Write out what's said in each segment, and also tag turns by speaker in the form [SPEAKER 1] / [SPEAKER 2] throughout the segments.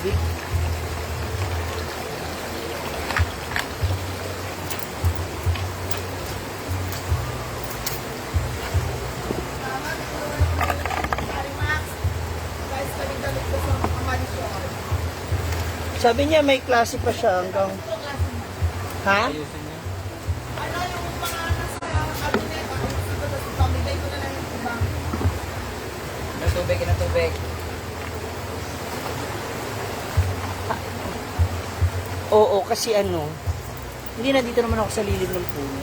[SPEAKER 1] tubig. Sabi niya may klase pa siya hanggang... Ha?
[SPEAKER 2] Ayusin niya.
[SPEAKER 3] Ano yung mga nasa cabinet, pamilay ko na lang yung ibang.
[SPEAKER 2] Ng tubig.
[SPEAKER 1] Oo, kasi ano, hindi na dito naman ako sa lilim ng pool.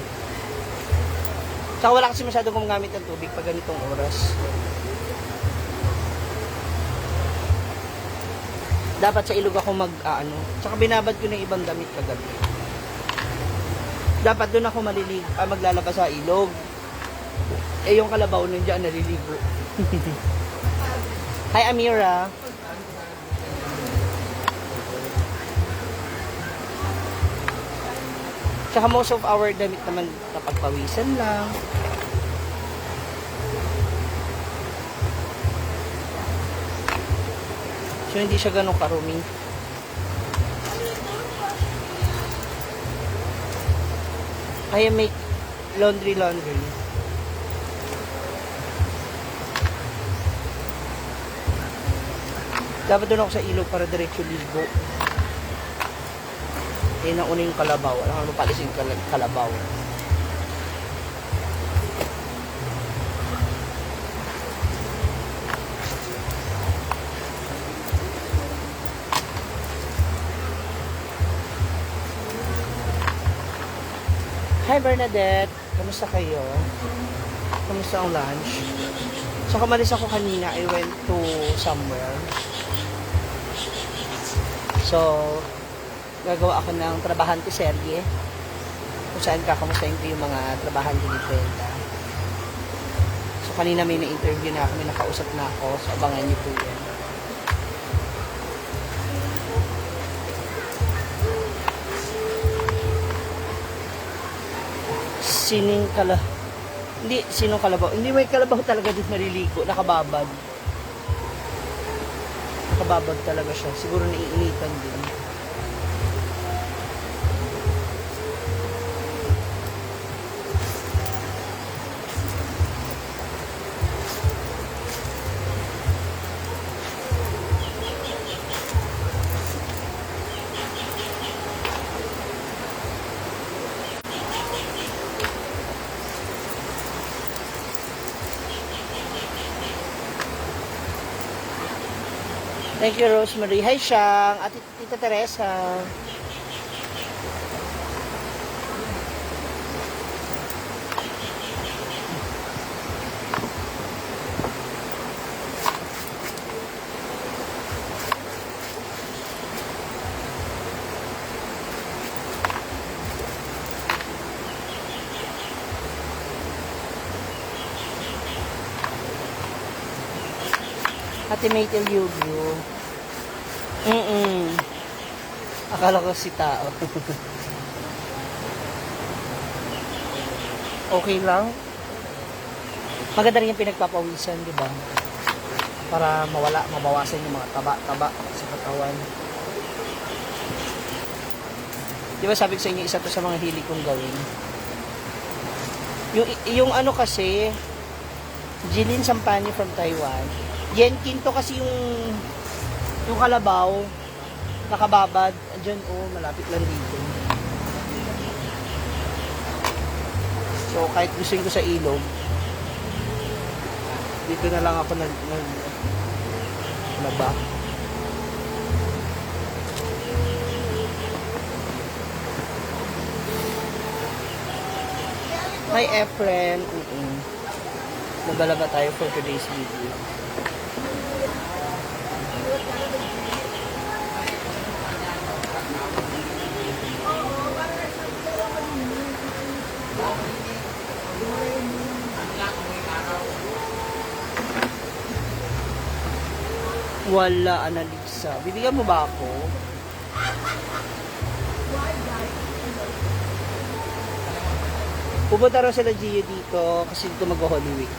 [SPEAKER 1] Tsaka wala kasi masyadong gumagamit ng tubig pag ganitong oras. Dapat sa ilog ako tsaka binabad ko ng ibang damit kagabi. Dapat doon ako maglalabas sa ilog. Eh, yung kalabaw nandiyan naliligo. Hi, Amira. Tsaka most of our damit naman napagpawisan lang. So, hindi siya ganun karumi. I make laundry. Dapat doon ako sa ilog para diretso ligo. Eh, nauna yung kalabaw. Alam mo, palis yung kalabaw. Hi, Bernadette. Kamusta kayo? Kamusta ang lunch? So, kamalis ako kanina. I went to somewhere. So, gagawa ako ng trabahante serye. Kung saan kakamustahin ko yung mga trabahante ni Brenda. So, kanina may na-interview na ako. May nakausap na ako. So, abangan niyo po yan. Sinong kalabaw? Hindi, may kalabaw talaga dito naliligo. Nakababad talaga siya. Siguro naiinitan din. Thank you, Rosemary. Hi, Shang. At Tita Teresa. Ate Maytel Yugyo. Akala ko si tao. Okay lang. Maganda rin yung pinagpapawisan, di ba? Para mabawasan yung mga taba-taba sa katawan. Di ba sabi ko sa inyo, isa to sa mga hilig kong gawin. Yung ano kasi, Jilin Sampani from Taiwan. Yenkin to kasi yung kalabaw, nakababad. Diyan, malapit lang dito. So, kahit gusto ko sa ilog, dito na lang ako naba. Hi, Efren. Maglalaba tayo for today's video. Wala, Analisa. Bibigyan mo ba ako? Pupunta raw sila Gio dito kasi dito mag-Holy Week.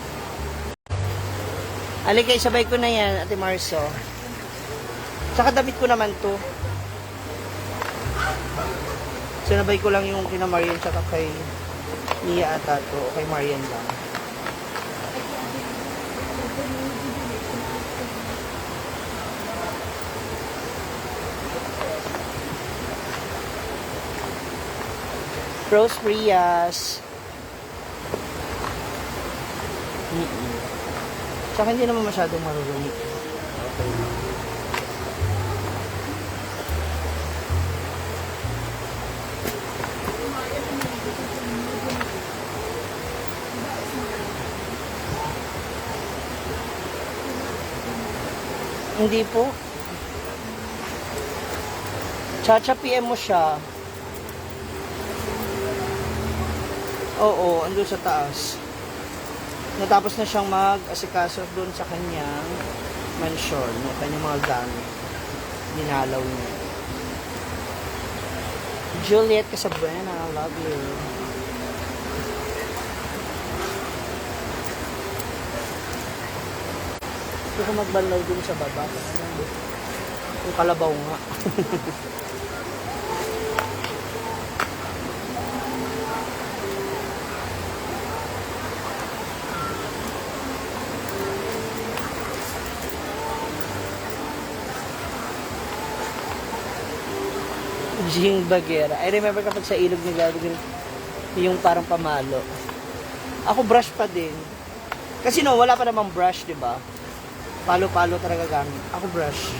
[SPEAKER 1] Alikay, sabay ko na yan, Ate Marso. Tsaka damit ko naman to. Sinabay ko lang yung kina Marian tsaka kay Nia ata to. O kay Marian lang. Rose Frias. Tsaka hindi naman masyadong marurumi. Okay lang. Hindi po. Chacha PM mo siya. Oo, andun sa taas. Natapos na siyang mag-asikaso doon sa kanyang mansion, yung kanyang mga gamit. Dinalaw niya. Juliet Casabuena, I love you. Gusto ko magbanlaw dun sa baba. Yung kalabaw nga. Jing Bagera. I remember kapag sa ilog naglalagay yung parang pamalo. Ako brush pa din. Kasi no, wala pa namang brush, di ba? Palo-palo talaga gamit. Ako brush.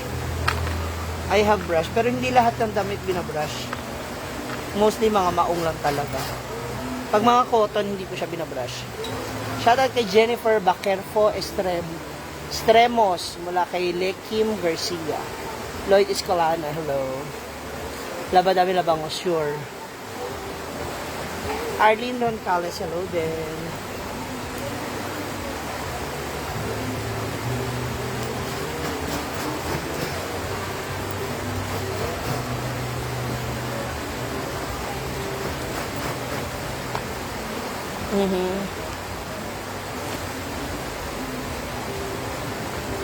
[SPEAKER 1] I have brush. Pero hindi lahat ng damit binabrush. Mostly mga maong lang talaga. Pag mga cotton, hindi ko siya binabrush. Shoutout kay Jennifer Baquerfo Estremos mula kay Lekim Garcia. Lloyd Escalana, hello. Labadami Labango, sure. Arlene Roncales, hello din.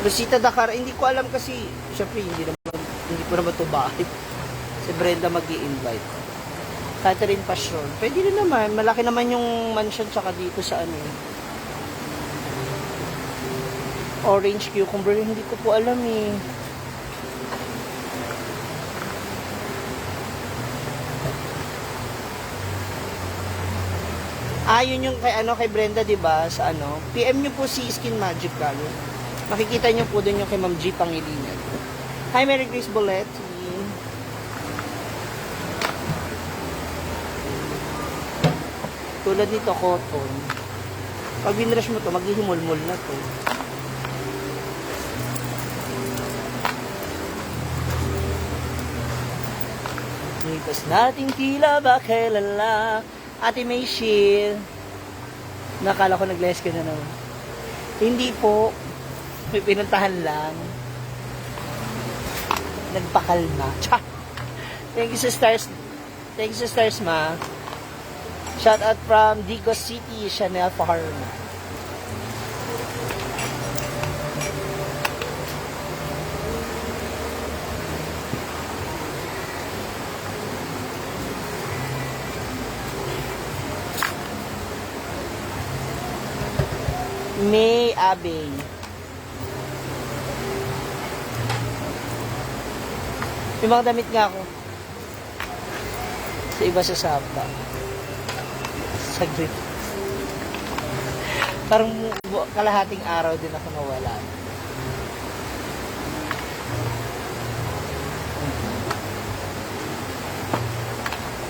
[SPEAKER 1] Rosita Dakar, hindi ko alam kasi, syempre hindi ko naman ito bahay. Si Brenda mag-i-invite. Catherine Passion. Pwede rin naman. Malaki naman yung mansion tsaka dito sa ano. Orange cucumber. Hindi ko po alam eh. Yun yung kay Brenda, 'di ba? Sa ano? PM niyo po si Skin Magical. Makikita niyo po doon yung kay Ma'am G Pangilinan. Hi, Mary Grace Boletti. Tulad nito, cotton. Pag binrush mo to, maghihimulmul na to. Lipas natin tila ba kailala. Ate Mayshil. Nakala ko nag-less ka na naman. Hindi po. May pinuntahan lang. Nagpakalma. Tsa! Thank you sa stars. Thank you sa stars, ma. Shout out from Digos City, Chanel Farm. May Abbey. May mga damit nga ako. Sa iba sa Sapa. Saglit. Parang kalahating araw din ako nawala.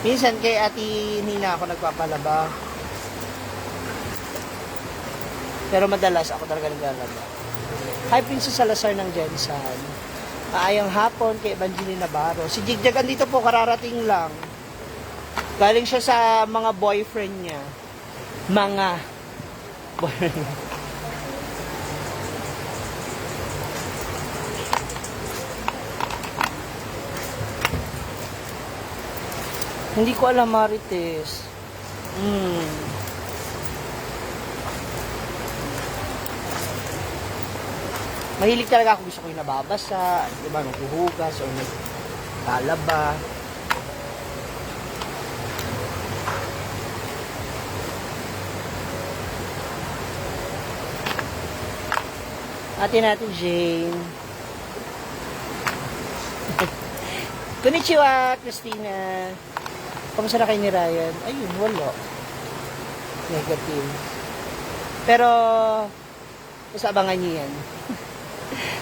[SPEAKER 1] Minsan kay Ate Nina ako nagpapalaba. Pero madalas ako talaga naglalaba. Hi, Princess Salazar ng Jensan. Maayong hapon kay Evangeline Navarro. Si Jigjag andito po, kararating lang. Galing siya sa mga boyfriend niya. Mga boyfriend niya. Hindi ko alam, Marites. Mahilig talaga ako, gusto ko yung nababasa, diba, nung huhugas o naglalaba. Ate natin, Jane. Konnichiwa, Christina. Kamusta na kayo ni Ryan? Ayun, wala. Negative. Pero, basta abangan niyo yan.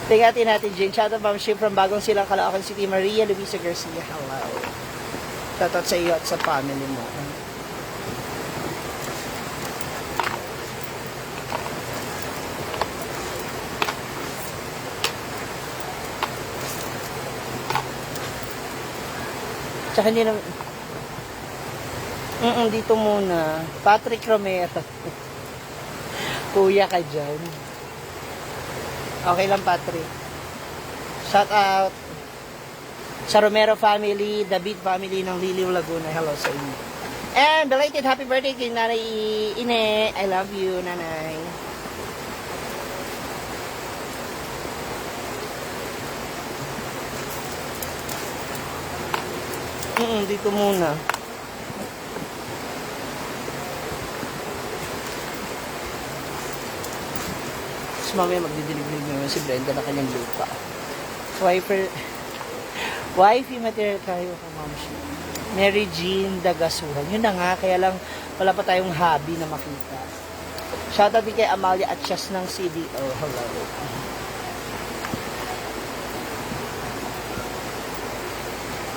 [SPEAKER 1] Tingnan natin, Jane. Shoutout from Ship from Bagong Silang, Caloocan City, Maria Luisa Garcia. Hello. Shoutout sa iyo at sa family mo. Tsaka hindi naman... dito muna. Patrick Romero. Kuya ka dyan. Okay lang, Patrick. Shout out sa Romero family, David family ng Liliw, Laguna. Hello sa inyo. And belated happy birthday kay Nanay Ine. I love you, Nanay. Dito muna. Tapos mamaya magdidilig-dilig naman si Brenda na kanyang lupa. Wifey material kayo ka, Ma'am Shi. Mary Jean Dagasuhan. Yun na nga, kaya lang wala pa tayong hobby na makita. Shoutout din kay Amalia at Chas ng CDO. Hello.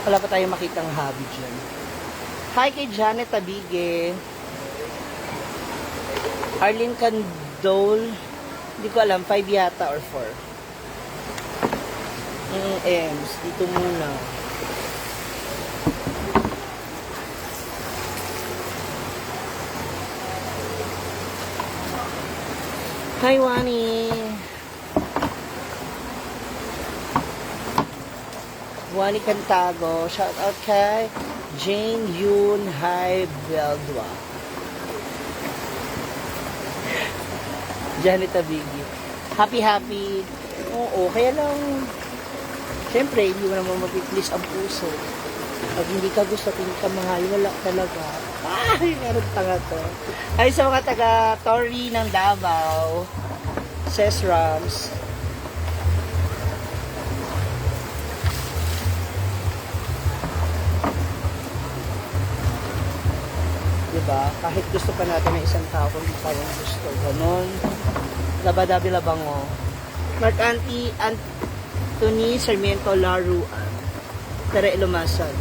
[SPEAKER 1] Wala pa tayong makitang hobby dyan. Hi kay Janet Tabige. Arlene Candole. Hindi ko alam, 5 yata or 4. Ems, dito muna. Hi, Wani. Wani Cantago. Shout out kay Jane Yun Hai Beldwa. Janet Abigi. Happy. Oo, kaya lang siyempre, hindi mo naman mapiplease ang puso. Pag hindi ka gusto, hindi ka mahal, wala talaga. Ay, meron tanga to. Ay, sa mga taga-Tori ng Davao, Ses Rams. Diba? Kahit gusto pa natin ng isang tao, kung hindi tayong gusto. Ganon. Labadabi-labango. Mark Anthony Sarmiento Laruan. Tere Lumasan.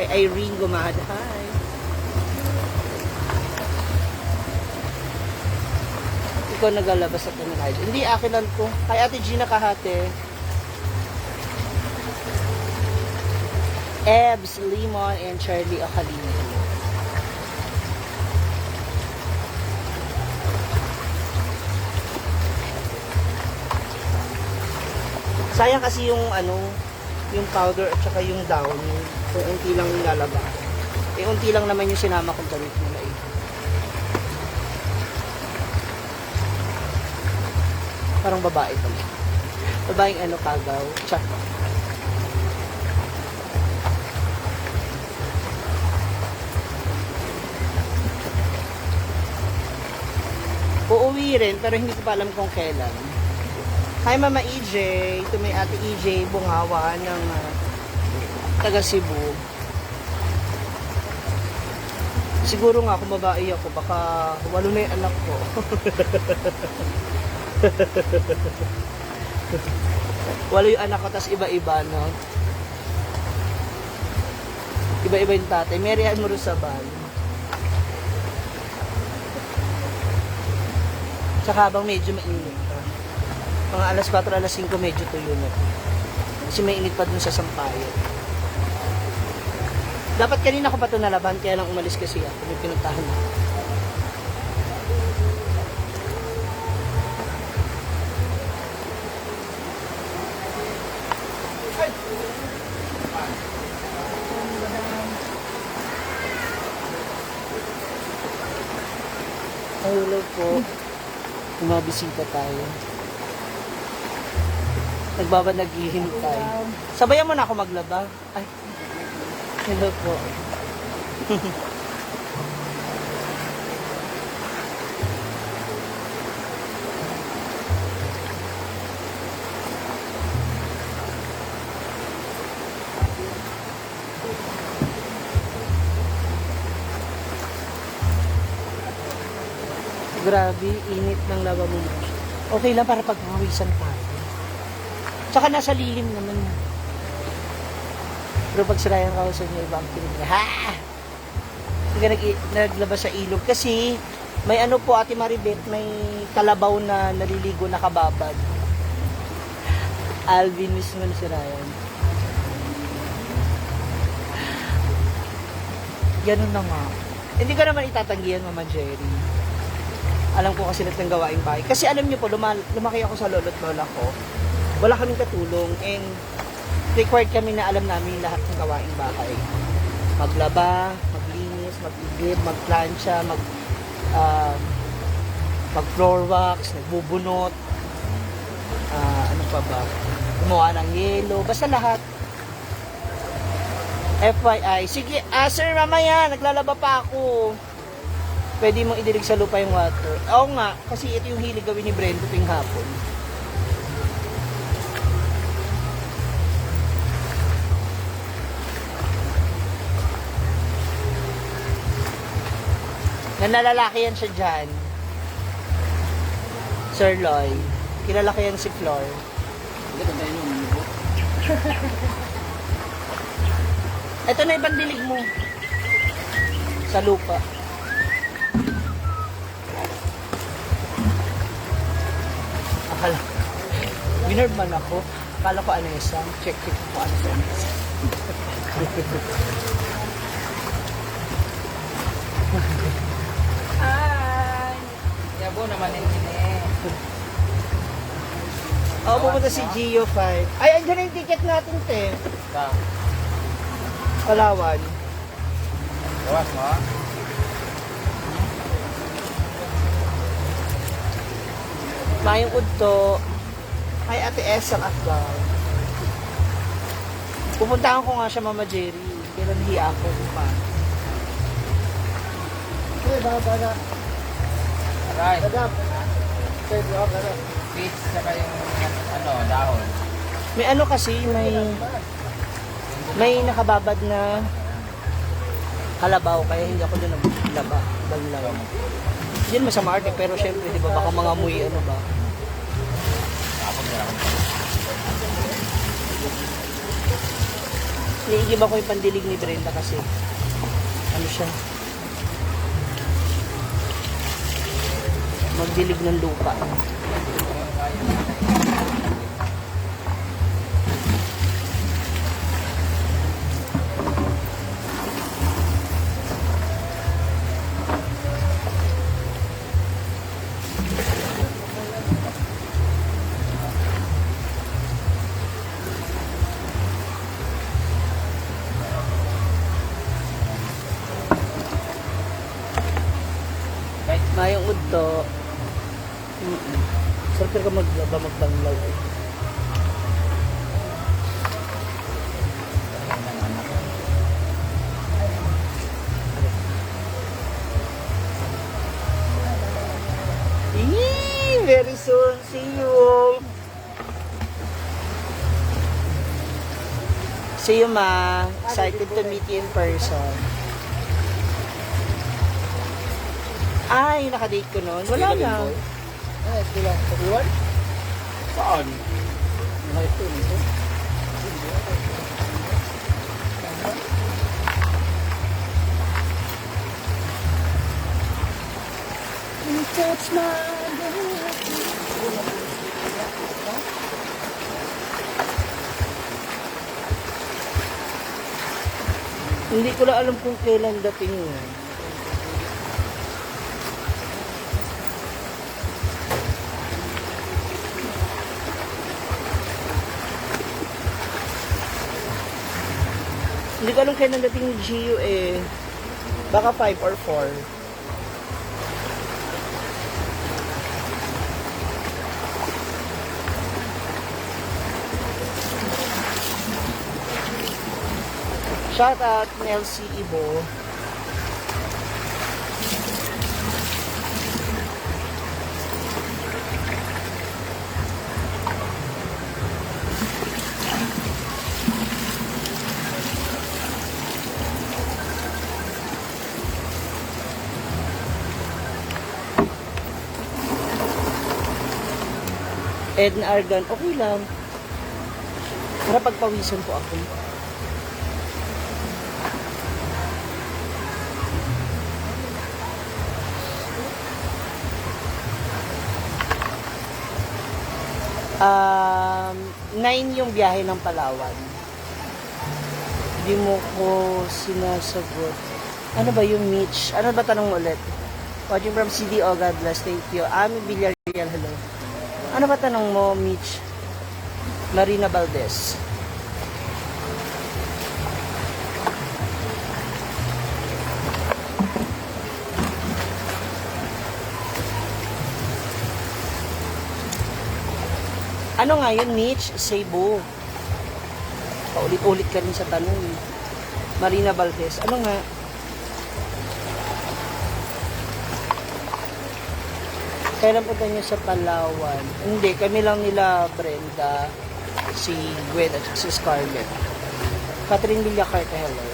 [SPEAKER 1] Kay Irene Gumad. Hi. Ikaw nagalabas sa kanila. Hindi, akin lang to. Kay Ate Gina Kahate. Ebs, Limon, and Charlie Ocalini. Sayang kasi yung yung powder at saka yung down, kung unti lang nilalaba. Eh, unti lang naman yung sinama kong damit nila eh. Parang babae to. Babaeng kagaw. Tsak. Uuwi rin, pero hindi ko pa alam kung kailan. Hi Mama EJ, ito may Ate EJ Bungawa ng taga Cebu. Siguro nga kung babae ako, baka 8 na yung anak ko. Walo yung anak ko, tas iba-iba, no? Iba-iba yung tatay. Mary Ann Morusabal. Saka habang medyo mainit pa. Mga alas 4, alas 5 medyo tuyo na. Kasi may init pa dun sa Sampayan. Dapat kanina ko pa ito nalaban, kaya lang umalis kasi ako. May pinuntahan na. Hello po. Umabisita tayo. Nagbabad naghihintay. Sabayan mo na ako maglaba. Ay. Hello po. Grabe, init ng lava mo. Okay lang para pagpawisan tayo. Tsaka nasa lilim naman. Pero pag sirayan ka sa inyo, ibang pinig ha! Hindi ka naglabas sa ilog. Kasi, may ano po, Ate Maribet, may kalabaw na naliligo na kababad. Alvin mismo na si Ryan. Ganun na nga. Hindi ko naman itatanggihan, Mama Jerry. Alam ko kasi lahat ng gawaing bahay. Kasi alam niyo po, lumaki ako sa lolo't lola ko. Wala kaming katulong and required kami na alam namin lahat ng gawaing bahay. Maglaba, maglinis, magigib, magplancha, mag-floor wax, nagbubunot, ano pa ba? Gumawa ng yelo, basta lahat. FYI. Sige, sir, mamaya, naglalaba pa ako. Pwede mong idilig sa lupa yung water. Oo nga, kasi ito yung hilig gawin ni Brenda tuwing hapon. Nalalaki yan siya dyan. Sir Loy. Kilala ko yan si Flor.
[SPEAKER 2] Hindi ko tayo nung mubo.
[SPEAKER 1] Ito na ibang dilig mo. Sa lupa. Akala. Winard man ako. Akala ko ano isang. Check ko ano sa isa.
[SPEAKER 2] Ay! Yabo naman yung eh.
[SPEAKER 1] Oo, pupunta si Gio 5. Ay, andyan na yung ticket natin, te.
[SPEAKER 2] Sa?
[SPEAKER 1] Palawan.
[SPEAKER 2] Gawas mo ha?
[SPEAKER 1] Mayong udto. Kay Ate S ang Akbar. Pupuntahan ko nga siya, Mama Jerry. Kailan hiya ako pa. Okay, baba na.
[SPEAKER 2] Aray.
[SPEAKER 1] Gadap. Okay, baba na.
[SPEAKER 2] Peach saka yung ano, dahon.
[SPEAKER 1] May ano kasi, may nakababad na kalabaw, kaya hindi ako doon naglaba. Banlaw. Yan masama arte, pero syempre, di ba, baka mga amoy, ano ba?
[SPEAKER 2] Tapos na lang.
[SPEAKER 1] Niigib ako yung pandilig ni Brenda kasi, ano siya? Magdilig ng lupa. Mayong udto. Sarap ka magbanglaw. Very soon. See you. See you, Ma. Excited to meet you in person. Ay, nakadate ko noon. Wala na.
[SPEAKER 2] Ay, sila. Pag-iwan? Saan? High school nito.
[SPEAKER 1] Touch my Hindi ko lang alam kung kailan dating yun. Hindi ko alam kailan dating ni Gio eh. Baka 5 or 4. Shout out Nelsie Ibo. Edna Argan, okay lang. Para pagpawisan po ako. Um, 9 yung biyahe ng Palawan. Hindi mo ko sinasagot. Ano ba yung Mitch? Ano ba tanong mo ulit? Watching from CDO, God bless, thank you. Ami Villarreal, hello. Ano ba tanong mo, Mitch? Marina Valdez. Ano nga yun, Mitch? Cebu. Paulit-ulit ka rin sa tanong. Marina Valdez. Ano nga? Kailan punta niyo sa Palawan? Hindi, kami lang nila Brenda, si Gwen at si Scarlett. Catherine Villacarta, hello.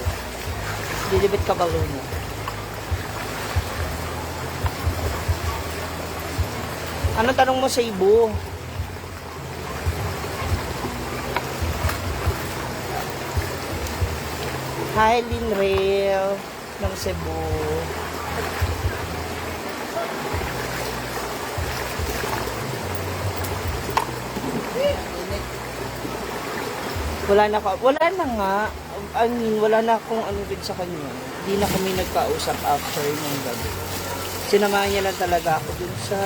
[SPEAKER 1] Lilibet Cabaluna. Ano tanong mo sa Cebu? Hi, Lynn Rail ng Cebu. Wala na nga. I mean, wala na akong ano din sa kanya. Hindi na kami nagkausap after ng gabi. Sinamahan niya lang talaga ako dun sa...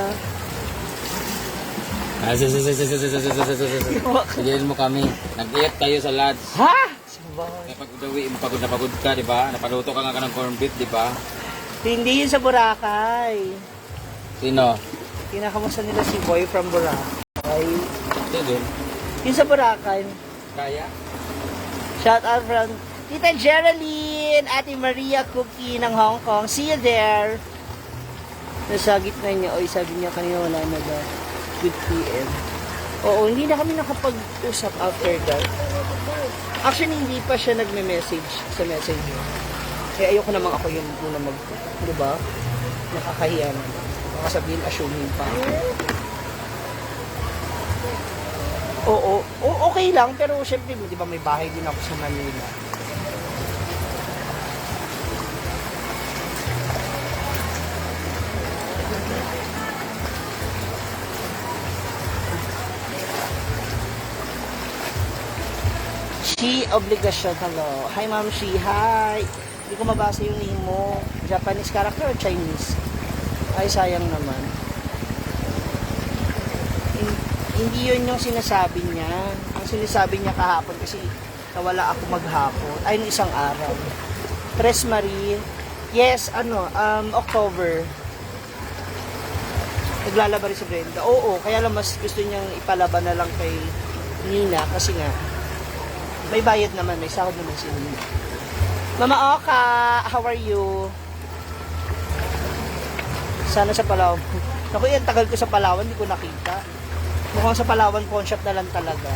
[SPEAKER 2] Sabihin mo kami, nag-iat kayo sa lads.
[SPEAKER 1] Ha? Sabay.
[SPEAKER 2] Kapag udawi, pagod na pagod ka, di ba? Napaluto ka nga ng corned beef, di ba?
[SPEAKER 1] Hindi yun sa Boracay.
[SPEAKER 2] Sino?
[SPEAKER 1] Kinakamusta nila si Boy from Boracay.
[SPEAKER 2] Sino dun?
[SPEAKER 1] Yun sa Boracay.
[SPEAKER 2] Kaya?
[SPEAKER 1] Shout out from Tita Geraldine, Ate Maria Cookie ng Hong Kong. See you there. Nasa gitna niya. Oy, sabi niya kanina wala na daw. Good PM. Oo, hindi na kami nakapag-usap after that. Actually, hindi pa siya nagme-message sa messenger. Kaya ayoko namang ako yung muna di ba? Nakakahiya naman. Baka sabihin, assuming pa. Oo, okay lang, pero syempre, di ba may bahay din ako sa Manila. She Obligasyon, hello. Hi, Ma'am She, hi. Hindi ko mabasa yung name mo. Japanese character or Chinese? Ay, sayang naman. Hindi yun yung sinasabi niya. Ang sinasabi niya kahapon kasi nawala ako maghapon. Ay, nung isang araw. Tres Marie. Yes, October. Naglalaba rin si Brenda. Oo, kaya lang mas gusto niyang ipalaban na lang kay Nina kasi nga may bayad naman, may sahod naman si Nina. Mama Oka, how are you? Sana sa Palawan. Naku, yan, tagal ko sa Palawan, hindi ko nakita. Mukhang sa Palawan, pawn shop na lang talaga.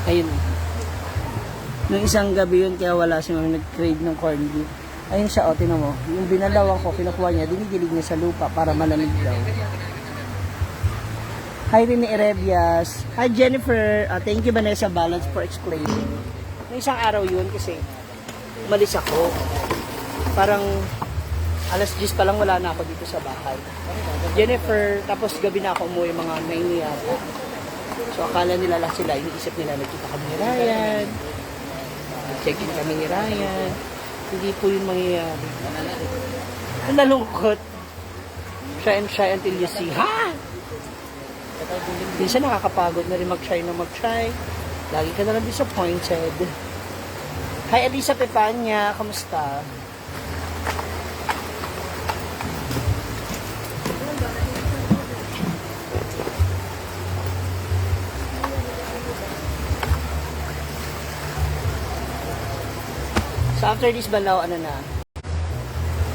[SPEAKER 1] Ayun. Nung isang gabi yun, kaya wala siyang nag-crave ng corned beef. Ayun siya, tinan mo. Yung binalawan ko, kinukuha niya, dinidilig niya sa lupa para malamig daw. Hi, Rene Erebias. Hi, Jennifer. Thank you, Vanessa Balance, for explaining. Nung isang araw yun, kasi umalis ako. Parang alas 10 pa lang wala na ako dito sa bahay. Jennifer, tapos gabi na ako umuwi mga 9 yata. So, akala nila lang sila, iniisip nila, nagkita kami ni Ryan. Check-in kami ni Ryan. Hindi po yun mangyayari. Ang nalungkot. Try and try until you see, ha? Minsan nakakapagod na rin mag-try na mag-try. Lagi ka na lang disappointed. Hi, Elisa Pepanya. Kamusta? So, after this balaw, ano na?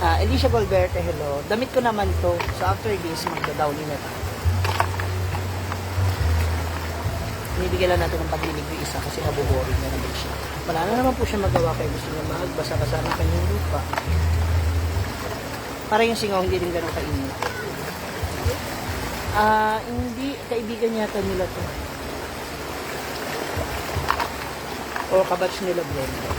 [SPEAKER 1] Alicia Valverde, hello. Damit ko naman to. So, after this, magda-downy na tayo. Binibigyan lang natin ng paglilig yung isa kasi nabuboring na naman siya. Wala na naman po siya magawa kaya gusto niya magbasa-basa ng kanyang lupa. Para yung singaw hindi rin ganun kainit. Hindi, kaibigan yata nila to. O kabatch nila blender.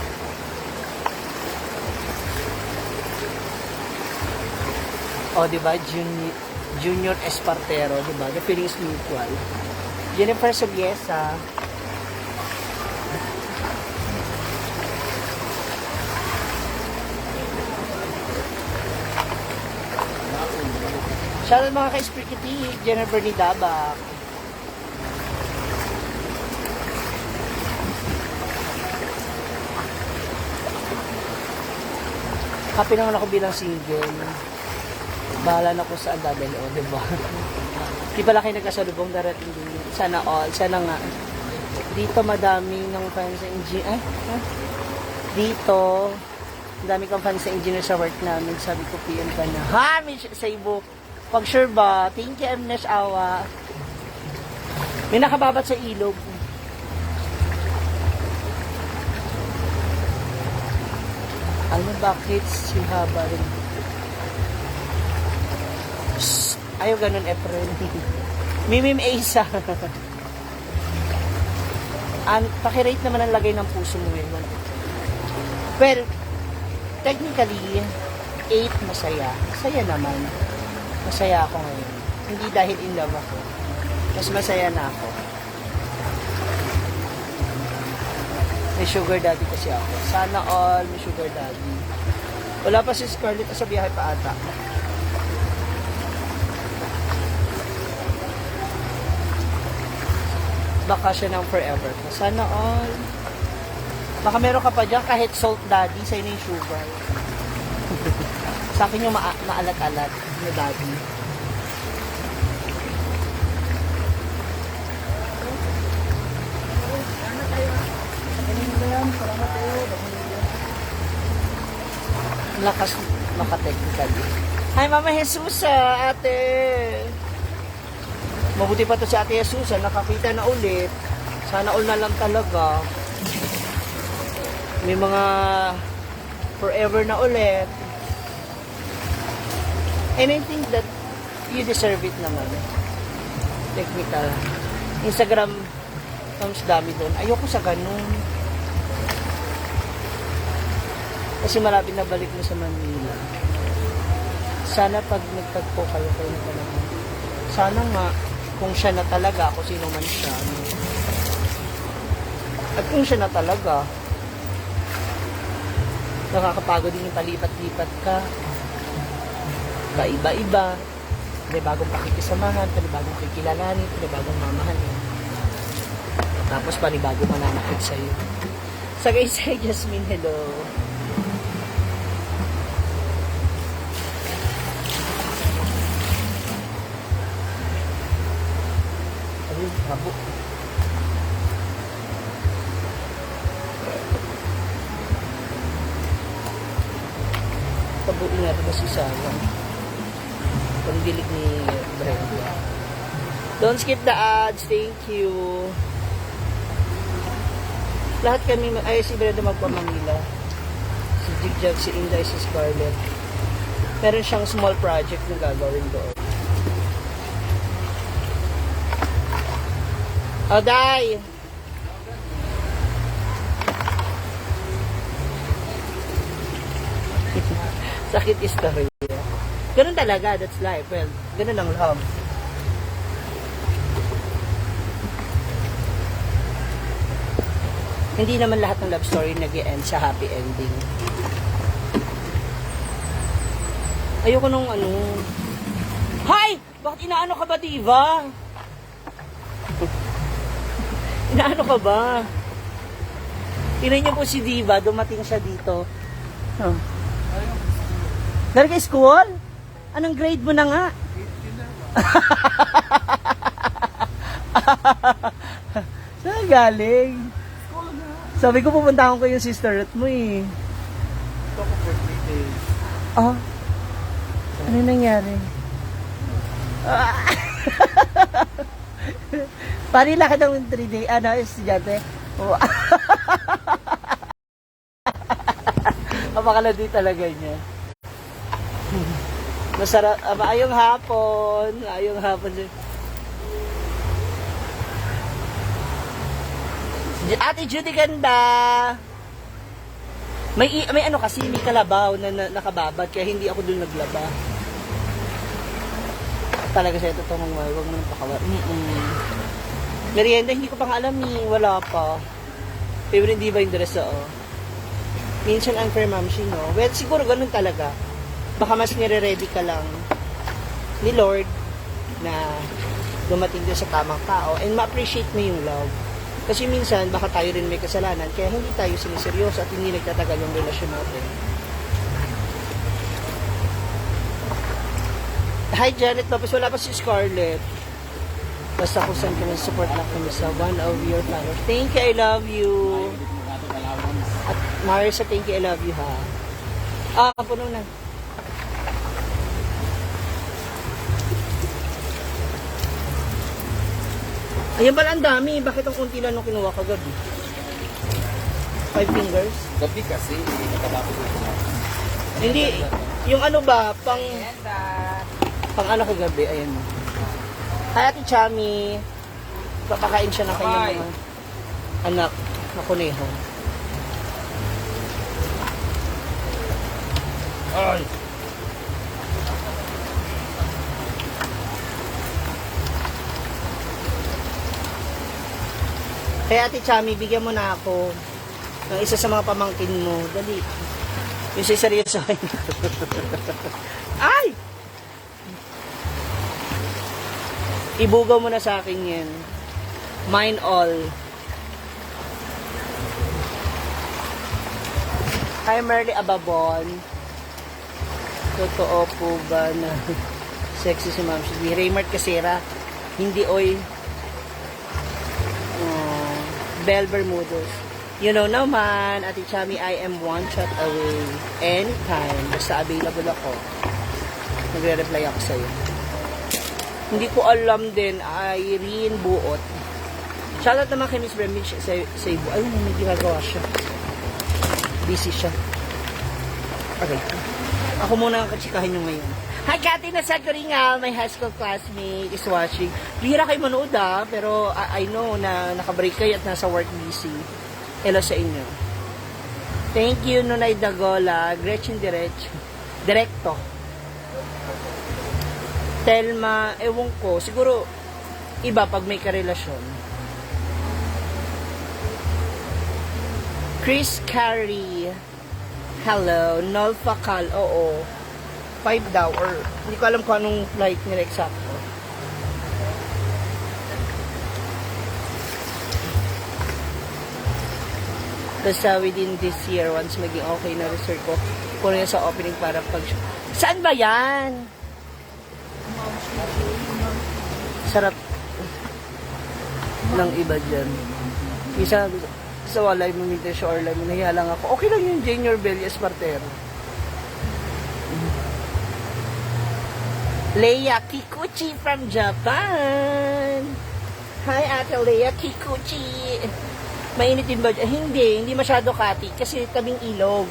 [SPEAKER 1] O, diba? Junior Espartero, diba? The feelings mutual. Jennifer Sobiesa. Shoutout mga ka-Sprikiti, Jennifer Nidabak. Happy naman ako bilang single. Bahala na ko saan dadali, o, diba? Di pala kayo nagkasalubong darating din. Sana all. Sana nga. Dito madami ng fans sa engineer. Dito, madami kang fans sa engineer sa work namin. Sabi ko, PM ka na. Ha? Mitch Saibo. Pag sure ba? Thank you, Mnesh Awa. May nakababat sa ilog. Ano bakit si Haba rin? Ayaw ganun, Efren. Mimim Asa. Pakirate naman ang lagay ng puso mo yun. Well, technically, 8 masaya. Masaya naman. Masaya ako ngayon. Hindi dahil in love ako. Mas masaya na ako. May sugar daddy kasi ako. Sana all may sugar daddy. Wala pa si Scarlett sa biyahe pa ata. Baka siya ng forever. Sana all. Baka meron ka pa dyan kahit salt daddy, sa'yo na yung sugar. Sa akin yung maalat-alat na daddy. Lakas maka-technically. Hi, Mama Jesus, ate. Mabuti pa to si Ate Jesus, nakakita na ulit. Sana all na lang talaga. May mga forever na ulit. And I think that you deserve it naman. Technical. Instagram, mas dami doon. Ayoko sa ganun. Kasi malapit na balik mo sa Manila. Sana pag nagtagpo kayo na talaga. Sana nga, kung siya na talaga, kung sino man siya. At kung siya na talaga, nakakapagod din yung palipat-lipat ka. Iba-iba. May bagong pakikisamahan, panibagong kikilalanin, panibagong mamahalin. Tapos panibagong mananakit sa'yo. Sagay-say, Jasmine, hello. Habo. Tabuin nga ito si Sarah. Pandilig ni Brenda. Don't skip the ads. Thank you. Lahat kami, ay si Brenda magpa-Manila. Si Jigjag, si Inday, si Scarlett. Meron siyang small project na gagawin doon. Oday! Sakit istorya. Ganun talaga, that's life. Well, ganun lang love. Hindi naman lahat ng love story nag-e-end sa happy ending. Ayoko nung ano. Hi! Bakit inaano ka ba, diva? Inaano ka ba? Tingnan niyo po si Diva, dumating siya dito. Oh. Galing ka school? Anong grade mo na nga? Saan galing? Sabi ko pupuntahan ko yung sister mo eh.
[SPEAKER 2] Ito ko for 3 days.
[SPEAKER 1] Oh. Ano nangyari? Pari lakad ng 3 day, estudyante. Oh. Mapakalandi talaga niya. Masarap, maayong hapon. Maayong hapon. Ate Judy ganda. May ano kasi, may kalabaw na nakababad, kaya hindi ako dun naglaba. Talaga siya, totoo mong huwag mo nang pakawal. Merienda, hindi ko pa nga alam wala pa. Favorite di ba yung dress, Minsan unfair mamshi, no? Well, siguro ganun talaga. Baka mas nire-ready ka lang ni Lord na dumating doon sa tamang tao and ma-appreciate mo yung love. Kasi minsan, baka tayo rin may kasalanan, kaya hindi tayo siniseryoso at hindi nagtatagal yung relasyon natin. Hi, Janet Lopez. Wala pa si Scarlett. Basta kung saan kami support lang kami sa one of your followers. Thank you, I love you. At Marisa, thank you, I love you, ha. Puno na. Ayun pala, ang dami. Bakit ang kunti lang nung kinuha kagabi? 5 fingers?
[SPEAKER 2] Gabi kasi, hindi nakatapos ito.
[SPEAKER 1] Hindi, yung ano ba, pang ano kagabi, ayan. Hi, Ate Chami. Papakain siya ng kanyang mga anak na kuneho.
[SPEAKER 2] Ay!
[SPEAKER 1] Kaya Ate Chami, bigyan mo na ako ng isa sa mga pamangkin mo. Dali. Yung seryosohin. Ay! Ibugaw mo na sa akin yan. Mine all. Hi, Merly Ababon. Totoo po ba na sexy si Ma'am Shirley? Raymart Casera. Hindi oy. Bell Bermudos. You know naman, Ate Chami, I am one chat away. Anytime. Basta available ako. Nagre-reply ako sa'yo. Hindi ko alam din, Irene Buot. Shoutout naman kay Miss Bremich sa Ibu. Ayun, may ginagawa siya. Busy siya. Okay. Ako muna ang katsikahin nyo ngayon. Hi, Cathy Nasagringa, my high school classmate is watching. Bihira kayo manood pero I know na nakabreak kayo at nasa work busy. Hello sa inyo. Thank you, Nunay Dagola, Gretchen Directo. Telma, ewan ko, siguro iba pag may karelasyon. Chris Carey, hello. Nolfa Cal, oo. 5 daw, or hindi ko alam kung anong flight nila eksakto. Basta within this year, once maging okay na resort ko, puno yan sa opening para pag... Saan ba yan? Sarap ng iba dyan. Isa sa walay mo nito siya or lang, nahiya lang ako. Okay lang yung Junior Belly Espartero. Leia Kikuchi from Japan. Hi, Ate Leia Kikuchi. Mainit din ba? Hindi masyado kati kasi tabing ilog.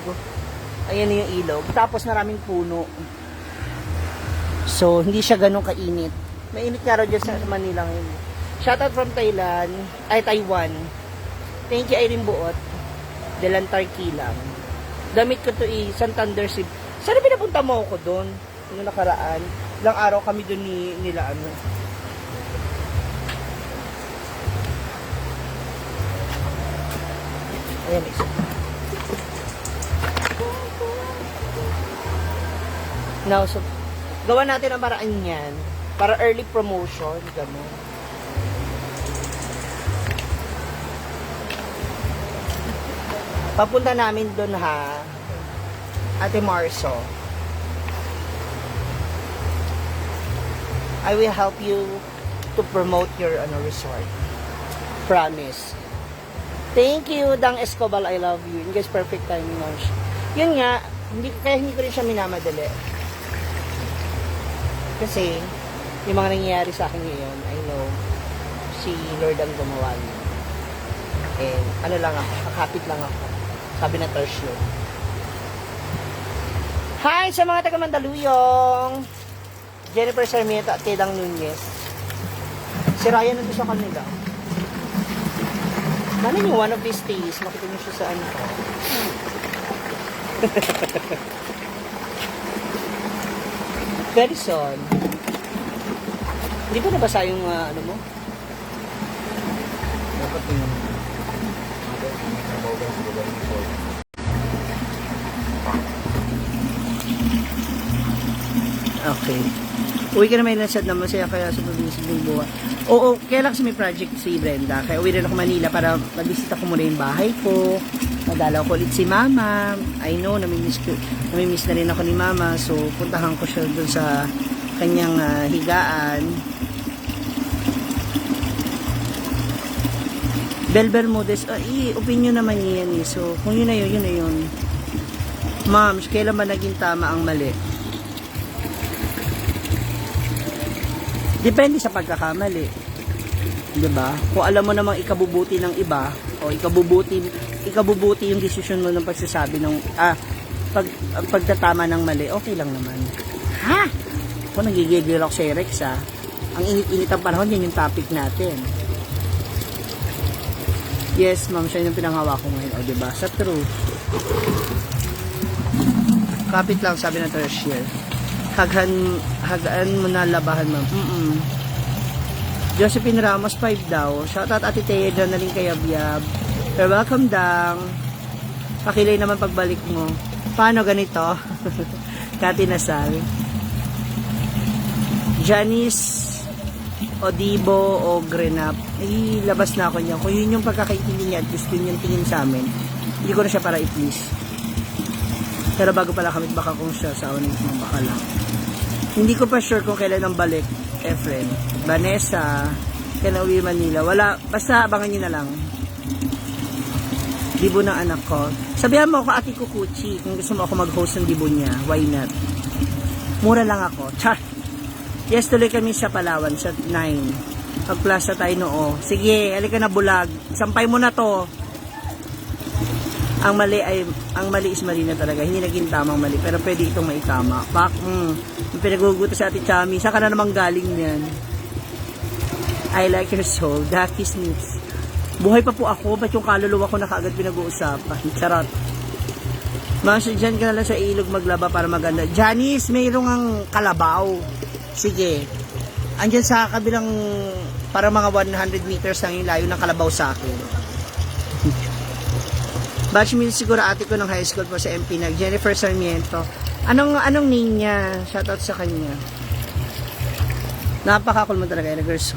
[SPEAKER 1] Ayan yung ilog. Tapos maraming puno. So, hindi siya ganun kainit. Mainit nga raw dyan sa Manila ngayon. Shoutout from Taiwan. Thank you, Irene Buot. Delantar Kilang. Damit ko to Santander City. Sana pinapunta mo ako doon? Noong nakaraan. Ilang araw kami doon nila ano. Ayan, isa. Now, so, gawa natin ang paraan yan para early promotion, gano'n. Papunta namin doon ha, Ate Marso. I will help you to promote your resort. Promise. Thank you, Dang Escobal, I love you. You guys, perfect timing launch. Yun nga, kaya hindi ko rin siya minamadali. Kasi, yung mga nangyayari sa akin ngayon, I know, si Lord ang gumawa niya. And, ano lang ako, kakapit lang ako. Sabi na Tercio. Hi sa mga taga Mandaluyong! Jennifer Sarmiento at Kedang Nunez. Si Ryan nandun sa kanila. Ano yung one of these days, makita niyo siya sa ano. Very soon. Hindi ba nabasa yung ano mo?
[SPEAKER 2] Dapat yung
[SPEAKER 1] Okay. Uwi ka na may nasad na masaya kaya sa probinsya ng buwan. Oo, kaya lang kasi may project si Brenda. Kaya uwi rin ako Manila para magbisita ko muna yung bahay ko. Madalaw ko ulit si Mama. I know, namimiss na rin ako ni Mama. So, puntahan ko siya dun sa kanyang higaan. Bel Bermudez, opinion naman niya yan eh. So, kung yun na yun, yun na yun. Ma'am, kailan ba naging tama ang mali? Depende sa pagkakamali. 'Di ba? Kung alam mo namang ikabubuti ng iba o ikabubuti yung desisyon mo ng pagsasabi ng pagtatama ng mali, okay lang naman. Ha? Kung nagigigil ako sa Rex ha. Ang init-init ang panahon, yan yung topic natin. Yes, ma'am, siya yung pinanghawa ko ngayon. O, 'di ba? Sa true. Kapit lang, sabi ng Tertiary. Hagaan mo na labahan, ma'am. Josephine Ramos, 5 daw. Shoutout Ate Thea, dyan na rin kay Abyab. You're welcome, Dang. Pakilay naman pagbalik mo. Paano ganito? Kati Nasal. Janice Odibo o Grenap. Labas na ako niya. Kung yun yung pagkakaintindi niya at gusto niya tingin sa amin, hindi ko na siya para i-please. Pero bago pala kami, baka kung siya sa unin mo, baka lang. Hindi ko pa sure kung kailan ang balik, Efren. Vanessa, kailan uwi Manila. Wala, basta abangan nyo na lang. Dibo ng anak ko. Sabihan mo ako, Ate Kukuchi, kung gusto mo ako mag-host ng dibo niya, why not? Mura lang ako. Char! Yes, tuloy kami sa Palawan, sa 9. Pag-plaza tayo noo. Sige, halika na bulag. Sampay mo na to. Ang mali is mali na talaga. Hindi naging tamang mali. Pero pwede itong maitama. Pinaguguto sa Ate Chami. Saan ka na naman galing yan? I like your soul. Dakis needs. Buhay pa po ako. Ba't yung kaluluwa ko na kaagad pinag-uusapan? Charot. Mas dyan ka na lang sa ilog maglaba para maganda. Janice, mayroong ang kalabaw. Sige. Andyan sa kabilang para mga 100 meters lang yung layo ng kalabaw sa akin. Batchmate siguro ate ko ng high school po sa MP nag Jennifer Sarmiento. Anong name niya? Shoutout sa kanya. Napaka-cool mo talaga, girls.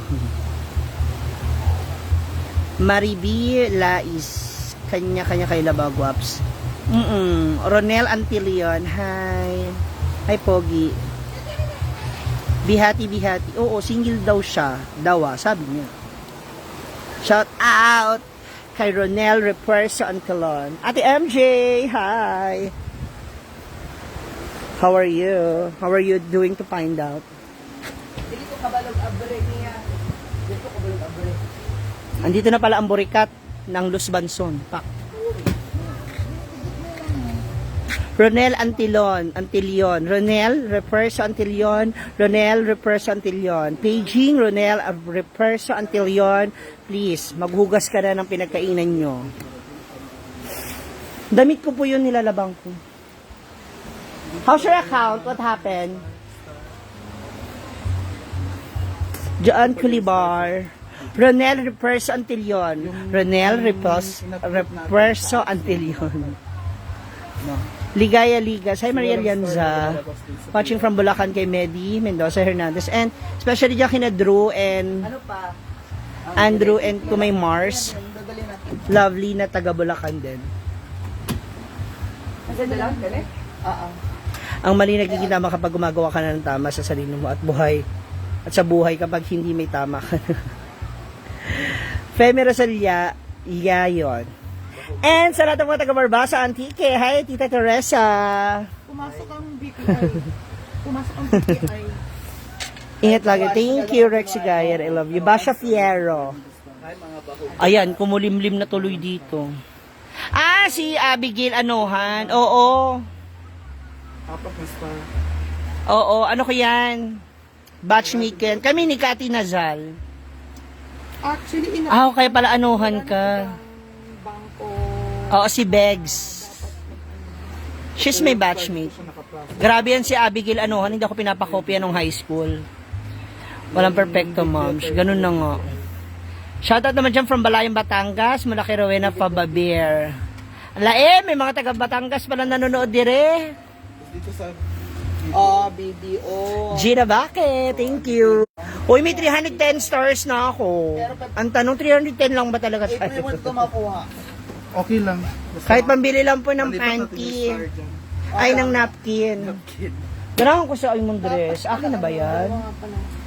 [SPEAKER 1] Mariby Lais. Kanya-kanya kay Labagwaps. Ronel Antilion. Hi. Hi, Pogi. Bihati. Oo, single daw siya. Sabi niya. Shout out kay Ronel Repuerso Antelon. Ate MJ, hi! How are you? How are you doing to find out? Dito kabalog abre niya. Dito kabalog abre. Andito na pala ang burikat ng Luz Banson. Pak. Ronel Antilon. Ronel Repuerso Antilon. Paging Ronel Repuerso Antilon. Please, maghugas ka na ng pinagkainan nyo. Damit ko po yun, nilalabang ko. How's your account? What happened? Joan Culibar. Ronel Repuerso Antilon. Ligaya Ligas. Hi, Maria Lianza. Watching from Bulacan kay Medi Mendoza Hernandez. And especially dyan kina Drew and Andrew and to my Mars. Lovely na taga Bulacan din. Ang mali nagkikita mo kapag gumagawa ka na ng tama sa sarili mo at buhay. At sa buhay kapag hindi may tama ka. Femi Rosalia, yun. And sa lahat ng mga taga-Barbasa, Antique, hi, Tita Teresa.
[SPEAKER 3] Pumasok ang BPI. Pumasok ang BPI.
[SPEAKER 1] Ingat lagi. Thank you, Rexy Gayer. I love you. Basha Fierro. Ayan, kumulimlim na tuloy dito. Ah, si Abigail Anohan. Oo. Oo, ano ko yan? Batchmaker. Kami ni Cathy Nazal.
[SPEAKER 3] Actually,
[SPEAKER 1] Kaya pala Anohan ka.
[SPEAKER 3] bangko.
[SPEAKER 1] Oo, si Begs. She's my batchmate. Grabe yan si Abigail Anohan. Hindi ako pinapakopya nung high school. Walang perfecto, moms. Ganun na nga. Shoutout naman dyan from Balayang, Batangas. Malaki Rowena Pababir. May mga taga Batangas pala nanonood dire.
[SPEAKER 3] BDO.
[SPEAKER 1] Gina Baque, thank you. Uy, may 310 stars na ako. Ang tanong, 310 lang ba talaga
[SPEAKER 3] If we
[SPEAKER 1] tayo?
[SPEAKER 3] want to makuha.
[SPEAKER 4] Okay lang.
[SPEAKER 1] Kahit pambili lang po ng panty. Ay, ng napkin. Ganahan ko sa mong dress. Akin na ba yan?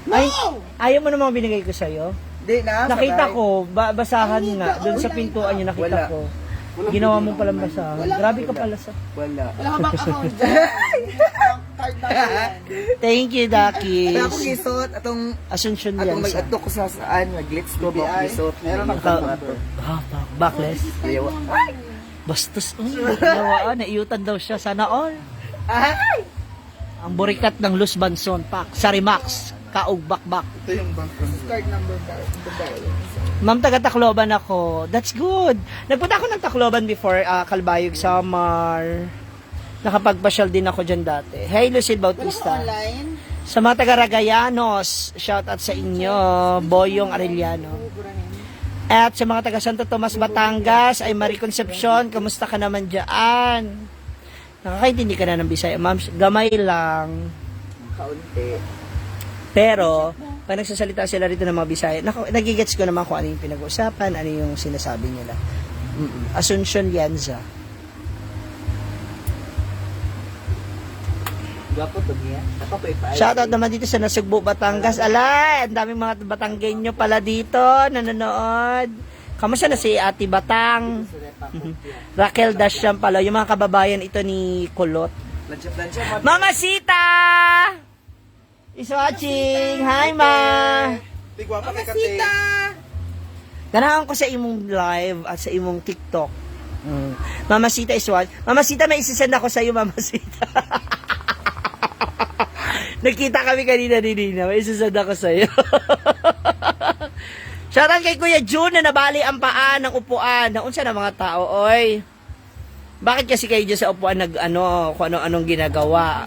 [SPEAKER 1] Ay, ayaw mo namang binigay ko sa'yo?
[SPEAKER 3] Di na.
[SPEAKER 1] Nakita ko, basahan nga. Doon sa pintuan niya nakita ko. Ginawa mo palang basahan. Grabe ka pala sa...
[SPEAKER 3] Wala ka bang account dyan? Card na yan.
[SPEAKER 1] Thank you, Daki.
[SPEAKER 5] Kaya ako gisot, atong
[SPEAKER 1] Asunsyon
[SPEAKER 5] atong
[SPEAKER 1] yan sa...
[SPEAKER 5] mag-atok ko sa saan, mag-let's go ba gisot. Meron ako
[SPEAKER 1] Backless. Bastos. Ginawa, naiutan daw siya. Sana all. Ang burikat ng Luz Banson. Pak. Sarimax. Kaog bakbak.
[SPEAKER 4] Ito yung bank.
[SPEAKER 3] Card number ba?
[SPEAKER 1] Ma'am, taga Tacloban ako. That's good. Nagpunta ako ng Tacloban before Calbayog Summer. Nakapagpasyal din ako dyan dati. Hey, Lucille Bautista.
[SPEAKER 3] Online?
[SPEAKER 1] Sa mga taga Ragayanos, shout out sa inyo. Boyong Arellano. At sa mga taga Santo Tomas, Batangas, ay Marie Concepcion, kamusta ka naman dyan? Nakakaintindi ka na ng Bisaya. Ma'am, gamay lang.
[SPEAKER 5] kaunti.
[SPEAKER 1] Pero, pag nagsasalita sila rito ng mga Bisaya, nagigets ko naman kung ano yung pinag-uusapan, ano yung sinasabi nila. Asunsyon Lianza.
[SPEAKER 5] Gwapo to niya. Ako pa ipaay.
[SPEAKER 1] Shoutout naman dito sa Nasugbu, Batangas. Alay, ang daming mga Batanggenyo pala dito, nanonood. Kamusta na si Ate Batang? Raquel Dasyam pala, yung mga kababayan ito ni Kulot.
[SPEAKER 5] Lansya.
[SPEAKER 1] Mama Sita! Is watching. Hi, Ma!
[SPEAKER 4] Tigwapa kay
[SPEAKER 3] Sita!
[SPEAKER 1] Ganahan ko sa imong live at sa imong TikTok. Mama Sita is watching. Mama Sita, may isisend ako sa iyo, Mama Sita. Nagkita kami kanina ni Nina. May isisend ako sa iyo. Shoutout kay Kuya June na nabali ang paa ng upuan. Naunsa na mga tao, oy. Bakit kasi kayo dyan sa upuan kung ano-anong ginagawa?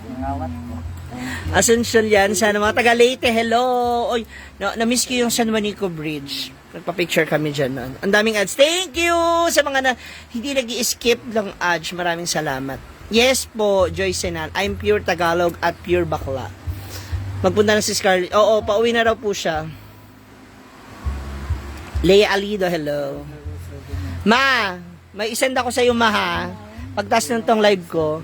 [SPEAKER 1] Asunsyon yan. Sana mga taga Leyte, hello. Oy, na-miss ko yung San Juanico Bridge. Nagpa-picture kami dyan noon. Ang daming ads. Thank you sa mga hindi nag-i-skip ng ads. Maraming salamat. Yes po, Joyce Senan. I'm pure Tagalog at pure bakla. Magpunta na si Scarlett. Oo, pauwi na raw po siya. Leia Alido, hello. Ma, may isend ako sa iyo, ma, ha? Pagtas ng tong live ko.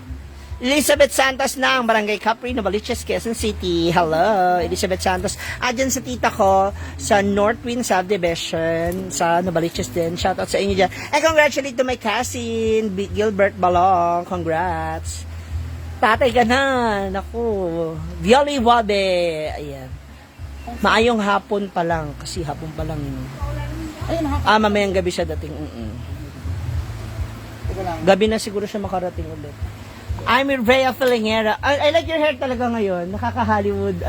[SPEAKER 1] Elizabeth Santos na ang Barangay Capri, Novaliches, Quezon City. Hello, Elizabeth Santos. Dyan sa tita ko sa Northwind Subdivision sa Novaliches din. Shoutout sa inyo dyan. And congratulate to my cousin, Gilbert Balong. Congrats. Tatay ka na. Naku. Violi Wabe. Ayan. Maayong hapon pa lang. Kasi hapon pa lang yun. Mamayang gabi siya dating. Gabi na siguro siya makarating ulit. I'm Rhea Filingera. I like your hair talaga ngayon. Nakaka-Hollywood,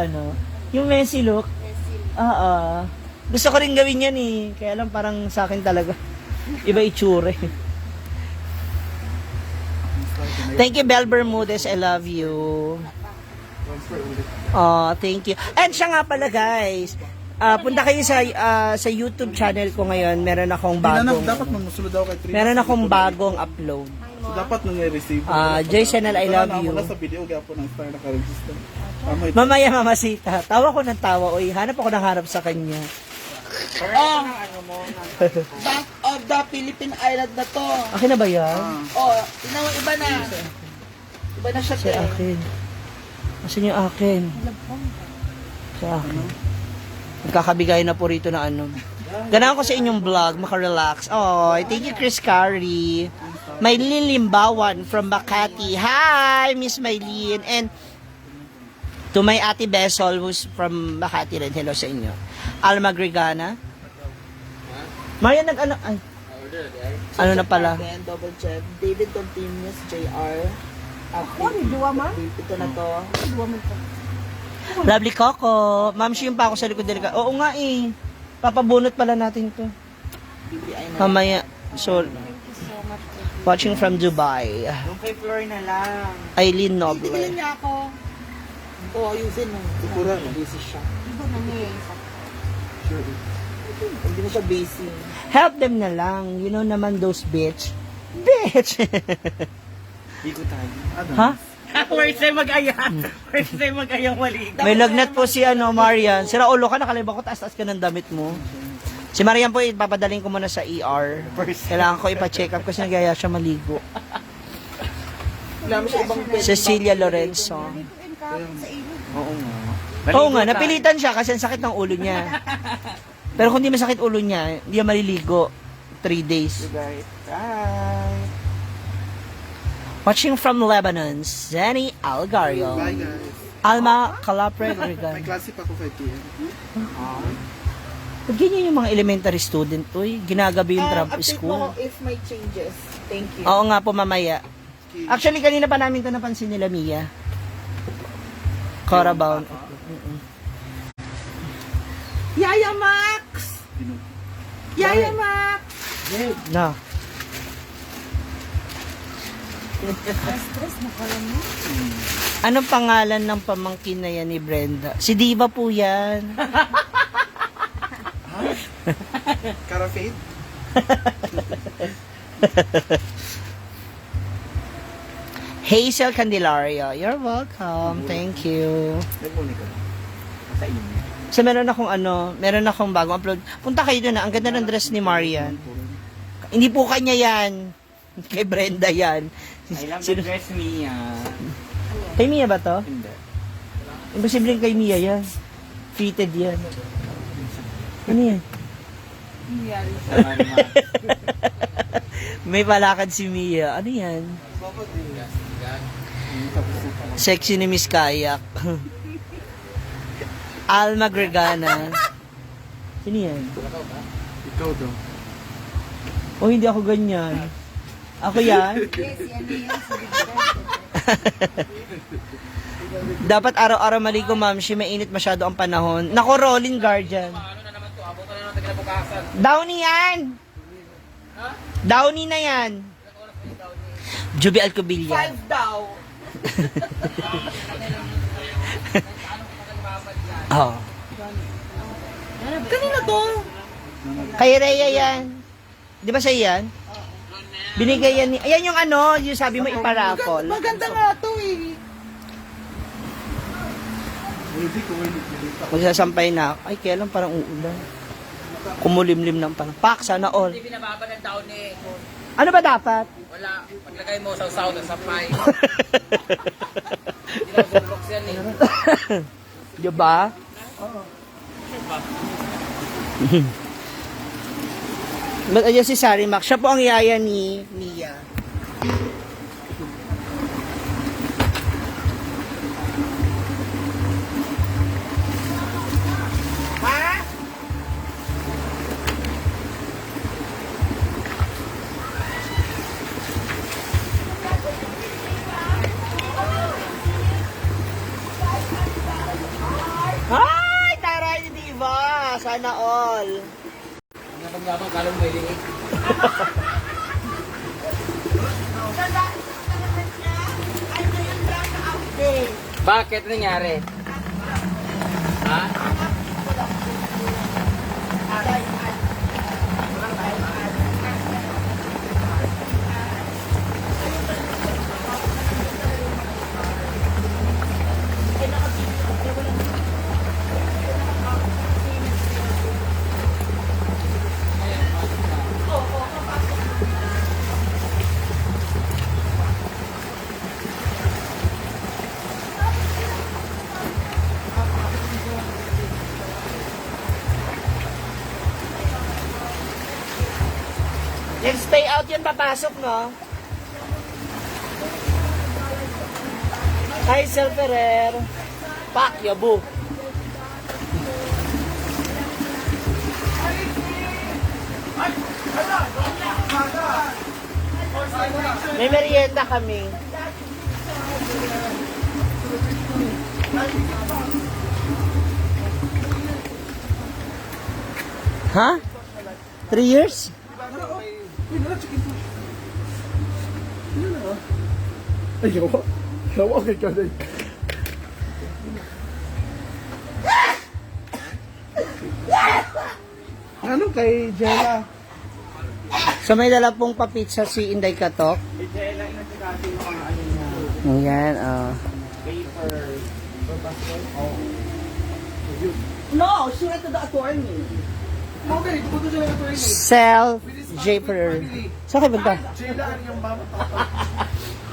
[SPEAKER 1] yung messy look. Oo. Gusto ko rin gawin yan eh. Kaya lang parang sa akin talaga. Iba itsure. Thank you, Bel Bermudez. I love you. Oh, thank you. And siya nga pala, guys. Punta kayo sa YouTube channel ko ngayon. Meron akong bagong...
[SPEAKER 4] Dapat mamusulod daw kay 3.
[SPEAKER 1] Meron akong bagong upload.
[SPEAKER 4] So, dapat nung i-receive.
[SPEAKER 1] Joyce Senel, I love you.
[SPEAKER 4] Wala sa video, gapo ng star naka-register.
[SPEAKER 1] Mamaya, Mama Sita. Tawa ko ng tawa. Uy, hanap ako ng harap sa kanya.
[SPEAKER 3] Oh, Bank of the Philippine Island na to.
[SPEAKER 1] Akin na ba yan?
[SPEAKER 3] Oh, tingnan mo, iba na. Iba na siya,
[SPEAKER 1] Sa
[SPEAKER 3] te.
[SPEAKER 1] akin. Asan yung akin? Sa akin. Magkakabigay na po rito na ano. Ganahan ko sa inyong vlog, makarelax. Oh, thank you, Chris Carey. Maylin Limbawan from Makati. Hi, Miss Maylin. And to my Ate Besol, who's from Makati rin. Hello sa inyo. Alma Gregana. Maria, nag-ano? Ay, ano na pala?
[SPEAKER 3] Again, double check. David Continuous, JR. Ito na to.
[SPEAKER 1] Lovely Coco. Ma'am, siya yung pa ako sa likod nila. Oo nga eh. Papabunot pala natin to.
[SPEAKER 3] BPI na.
[SPEAKER 1] Mamaya. So, watching from Dubai.
[SPEAKER 5] Yung kay Floor na lang.
[SPEAKER 1] Eileen
[SPEAKER 3] Tigilan
[SPEAKER 1] Noble.
[SPEAKER 3] niya ako. Oo, ayusin mo.
[SPEAKER 4] Tukura.
[SPEAKER 3] Busy siya. Hindi na siya busy.
[SPEAKER 1] Help them na lang. You know naman those bitch. Bitch!
[SPEAKER 5] Ligo tayo.
[SPEAKER 1] ha?
[SPEAKER 5] First time mag-aya. First time mag-aya maligo.
[SPEAKER 1] May lagnat po si Marian. Sira ulo ka, nakalimutan ko, taas-taas ka ng damit mo. Si Marian po, ipapadaling ko muna sa ER. Kailangan ko ipa-check up kasi nagyaya siya maligo.
[SPEAKER 3] Wala mo siya ibang pwede.
[SPEAKER 1] Cecilia Lorenzo.
[SPEAKER 5] Oo nga.
[SPEAKER 1] Oo nga, napilitan siya kasi ang sakit ng ulo niya. Pero kung di masakit ulo niya, hindi siya maliligo. 3 days.
[SPEAKER 5] Guys, bye.
[SPEAKER 1] Watching from Lebanon, Zeni Algario.
[SPEAKER 4] Bye guys.
[SPEAKER 1] Alma Calapre
[SPEAKER 4] May
[SPEAKER 1] Gregan.
[SPEAKER 4] klase pa ako 5 p.m.
[SPEAKER 1] Pag ganyan yung mga elementary student, uy, ginagabi yung trap
[SPEAKER 3] Update mo
[SPEAKER 1] school.
[SPEAKER 3] ako if may changes. Thank you.
[SPEAKER 1] Oo nga po, mamaya. Actually, kanina pa namin ito napansin nila, Mia. Corabound.
[SPEAKER 3] Yaya Max! Yaya Max!
[SPEAKER 1] Na. Anong pangalan ng pamangkin na yan ni Brenda? Si Diva po yan.
[SPEAKER 4] Carafate?
[SPEAKER 1] Hazel Candelario. You're welcome. Thank you.
[SPEAKER 5] Nagmuni ko. Sa inyo.
[SPEAKER 1] So, meron akong bagong upload. Punta kayo doon, ang ganda ng dress ni Marian. Hindi po kanya yan. Kay Brenda yan.
[SPEAKER 5] I love the dress, Mia.
[SPEAKER 1] Kay Mia ba to?
[SPEAKER 5] Hindi.
[SPEAKER 1] Imposible kay Mia yan. Fitted yan. Ano yan? May palakad si Mia. Ano yan? Sexy ni Miss Kayak. Alma Gregana. Sino yan?
[SPEAKER 4] Ikaw daw.
[SPEAKER 1] Oh, hindi ako ganyan. Ako yan? Dapat araw-araw maligo, ma'am. Mainit masyado ang panahon. Nako, rolling guardian. Downy yan! Downy na yan. Juby Alcobillan.
[SPEAKER 3] 5 daw.
[SPEAKER 1] Oh.
[SPEAKER 3] Kanina to.
[SPEAKER 1] Kay Rhea yan. Di ba siya yan? Binigay yan ni... Ayan yung ano, yung sabi mo iparaffle.
[SPEAKER 3] Maganda nga to eh.
[SPEAKER 4] Hindi ko hindi.
[SPEAKER 1] Magsasampay na ako. Ay, kailan parang uulan. Kumulimlim ng parang. Pak, sana all.
[SPEAKER 2] Hindi binababa ng taon eh.
[SPEAKER 1] Ano ba dapat?
[SPEAKER 2] Wala. Paglagay mo sa usaw ng sapay. Hindi na sublok yan eh.
[SPEAKER 1] Di ba? Ba't ayan si Sari Mac? Siya po ang yaya ni Mia. Ay! Taray ni Diva! Sana all.
[SPEAKER 2] Napag-gabang kalong may linig. Bakit nangyari? Ha?
[SPEAKER 1] Next payout yan, papasok, no? Hi, Sel Ferrer. Pak, yabu. May merienda kami. Ha? 3 years?
[SPEAKER 4] Ayaw. Ayaw, okay ka din. Ano kay Jella?
[SPEAKER 1] So may dala pong papitsa si Inday Katok. Ayan,
[SPEAKER 3] No, she went to the attorney.
[SPEAKER 4] Okay, pupunta siya ng attorney.
[SPEAKER 1] Self Japer. Sa akin ba?
[SPEAKER 4] Jella, ano yung mama?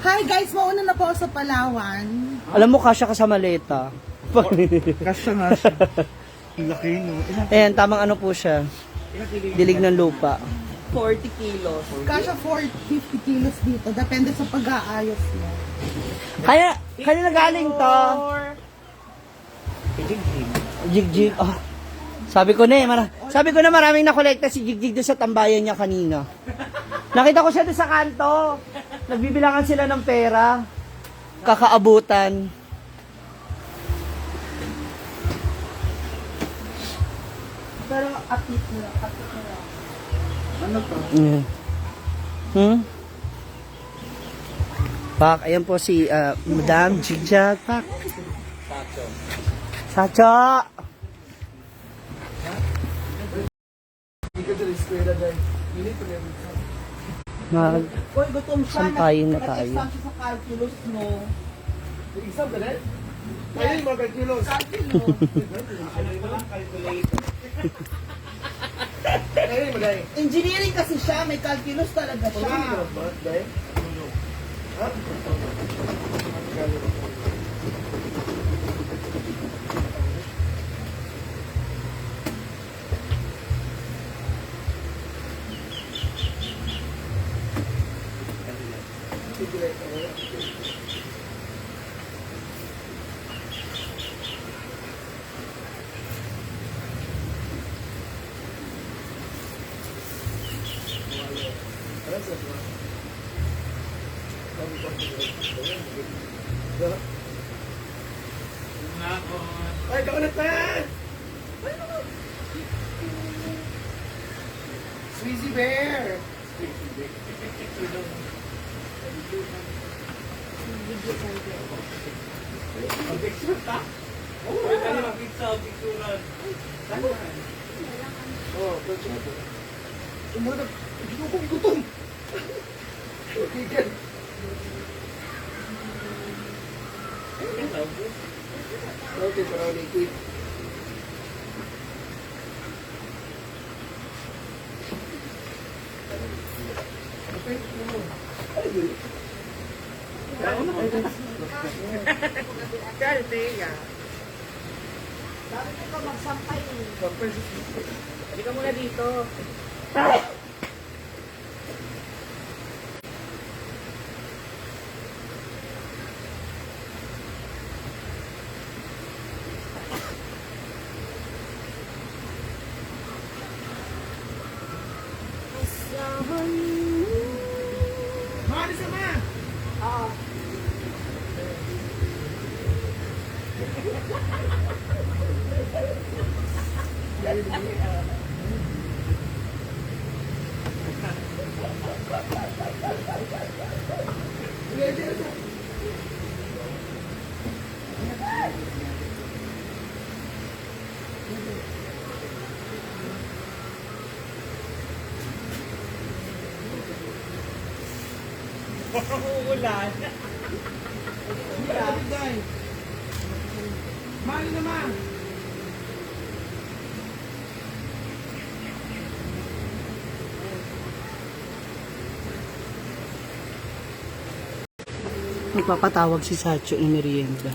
[SPEAKER 3] Hi guys, mauna na po ako sa Palawan.
[SPEAKER 1] Alam mo, kasya ka sa maleta.
[SPEAKER 4] Kasya nga siya. Ang laki, no?
[SPEAKER 1] Ayan, tamang ano po siya. Dilig ng lupa.
[SPEAKER 3] 40 kilos. Kasha 50 kilos dito. Depende sa pag-aayos mo.
[SPEAKER 1] Kaya na galing to. Jigjig. Oh. Sabi ko na maraming nakolekta si Jigjig doon sa tambayan niya kanina. Nakita ko siya doon sa kanto. Nagbibilangan sila ng pera. Kakaabutan.
[SPEAKER 3] Pero apit na.
[SPEAKER 4] Ano to?
[SPEAKER 1] Yeah. Pak, ayan po si Madam Jigjag. Pak. Sacho.
[SPEAKER 4] Hindi ka dyan, eskwela dahil. Hindi ko na
[SPEAKER 3] Uy, gutom siya.
[SPEAKER 1] Sampayin na tayo.
[SPEAKER 3] Nag-exam siya sa calculus, no?
[SPEAKER 4] Exam ka din? Ayun, mga kilos.
[SPEAKER 3] Calculus.
[SPEAKER 4] Ayun, magay.
[SPEAKER 3] Engineering kasi siya, may calculus talaga siya.
[SPEAKER 4] Ay, kaulit na yan! Sweezy Bear! Oh, umanap. Ginugong gutom. Tigil. Okay, parang liquid.
[SPEAKER 5] Hindi ka muna dito.
[SPEAKER 4] Mahali sama!
[SPEAKER 5] Uulan.
[SPEAKER 4] Mahali naman!
[SPEAKER 1] Magpapatawag si Sacho ng merienda.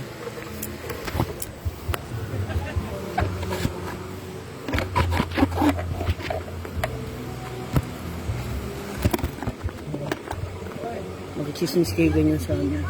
[SPEAKER 1] chismis kayo ganyan sa amin.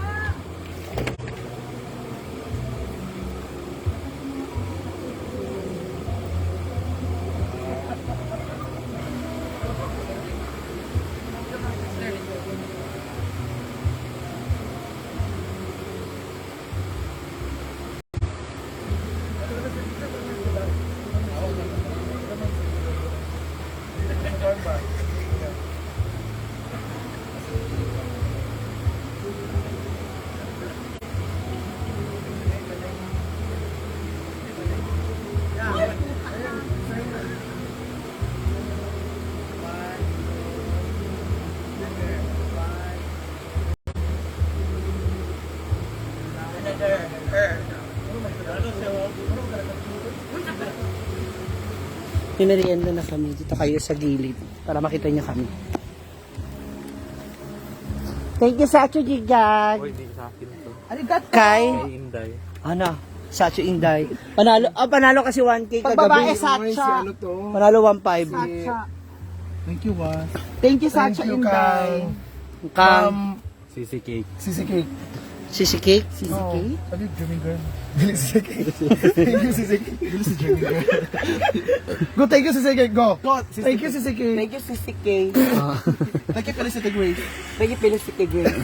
[SPEAKER 1] Pinarienda na kami. Dito kayo sa gilid para makita niyo kami. Thank you, Sacho Jigag.
[SPEAKER 2] Hindi sa akin to.
[SPEAKER 3] Arigato.
[SPEAKER 1] Kay,
[SPEAKER 2] Inday.
[SPEAKER 1] ano, Sacho Inday. Panalo kasi 1K
[SPEAKER 3] Pag babae,
[SPEAKER 1] kagabi.
[SPEAKER 3] Sacha.
[SPEAKER 4] Ano to?
[SPEAKER 1] Panalo 1.5.
[SPEAKER 3] Sacha.
[SPEAKER 4] Thank you, Was.
[SPEAKER 3] Thank you, Sacha
[SPEAKER 4] Thank you,
[SPEAKER 3] Inday.
[SPEAKER 1] Kang,
[SPEAKER 2] Sisi cake.
[SPEAKER 4] Sisi Cake.
[SPEAKER 1] Sisi Cake.
[SPEAKER 3] CCK?
[SPEAKER 4] Ano yung Dreaming Girl? Bili Sisi Cake. Thank you, Sisi Cake. Bili si Dreaming Girl. Go, thank you, Sisi Cake. Go. Thank you, Sisi Cake.
[SPEAKER 3] Thank you, CCK.
[SPEAKER 4] Thank you, Felicity Grace.
[SPEAKER 3] Thank you, Felicity Grace.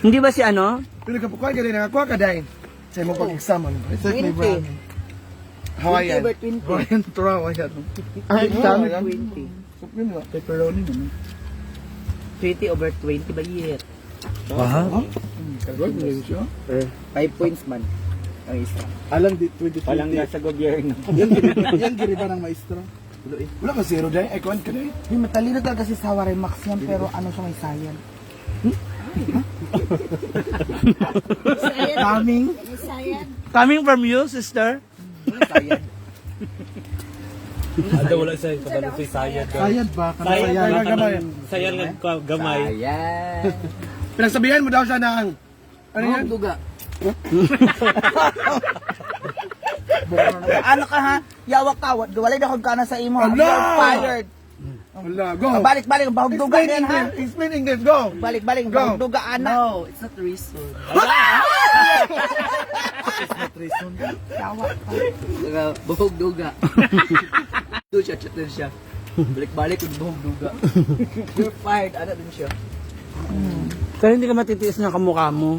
[SPEAKER 1] Hindi ba si ano?
[SPEAKER 4] Pili ka po, kuha ka din. Kuha ka din. Sa imong pag-exam. Ano ba? It's like my
[SPEAKER 3] 20.
[SPEAKER 4] brand. Hawaiian.
[SPEAKER 3] 20 over 20.
[SPEAKER 4] Hawaiian to Hawaiian.
[SPEAKER 1] Ay,
[SPEAKER 4] Hawaiian.
[SPEAKER 3] 20.
[SPEAKER 4] Supreme nga. Pepperoni naman.
[SPEAKER 3] 20 over 20 ba yet?
[SPEAKER 1] Wow.
[SPEAKER 4] Kalwag mo yun siya.
[SPEAKER 3] 5 points man. Ang isa.
[SPEAKER 4] Alam di 2020.
[SPEAKER 2] Palangga sa gobyerno.
[SPEAKER 4] Yan giri ba ng maestro? Wala ka zero dahil. Ay, kuhan ka dahil.
[SPEAKER 3] May matalino talaga si Sawari Max yan, pero ano siya may sayan. Daming.
[SPEAKER 1] Coming from you, sister.
[SPEAKER 3] Sayan.
[SPEAKER 2] Ada wala sa kabalo sa sayad.
[SPEAKER 4] Sayad ba?
[SPEAKER 2] Sayad
[SPEAKER 4] Sayad gamay.
[SPEAKER 2] Sayad gamay.
[SPEAKER 3] Sayan.
[SPEAKER 4] Pinagsabihan mo daw siya ng... Ano yan?
[SPEAKER 3] Duga. Ano ka ha? Yawak ka. Walay na kung ka na sa imo.
[SPEAKER 4] Ala!
[SPEAKER 3] You're fired.
[SPEAKER 4] Wala, go.
[SPEAKER 3] Balik-balik. Bahog duga
[SPEAKER 4] Explain
[SPEAKER 3] din ha.
[SPEAKER 4] English. Explain English, go.
[SPEAKER 3] Balik-balik.
[SPEAKER 4] Go.
[SPEAKER 3] Bahog duga anak. No, it's not reason. Yawak ka. Bahog duga. Doon siya, chat din siya. Balik-balik yung bahog duga. You're fired. Ano din siya?
[SPEAKER 1] Pero hindi ka matitiis ng kamukha mo.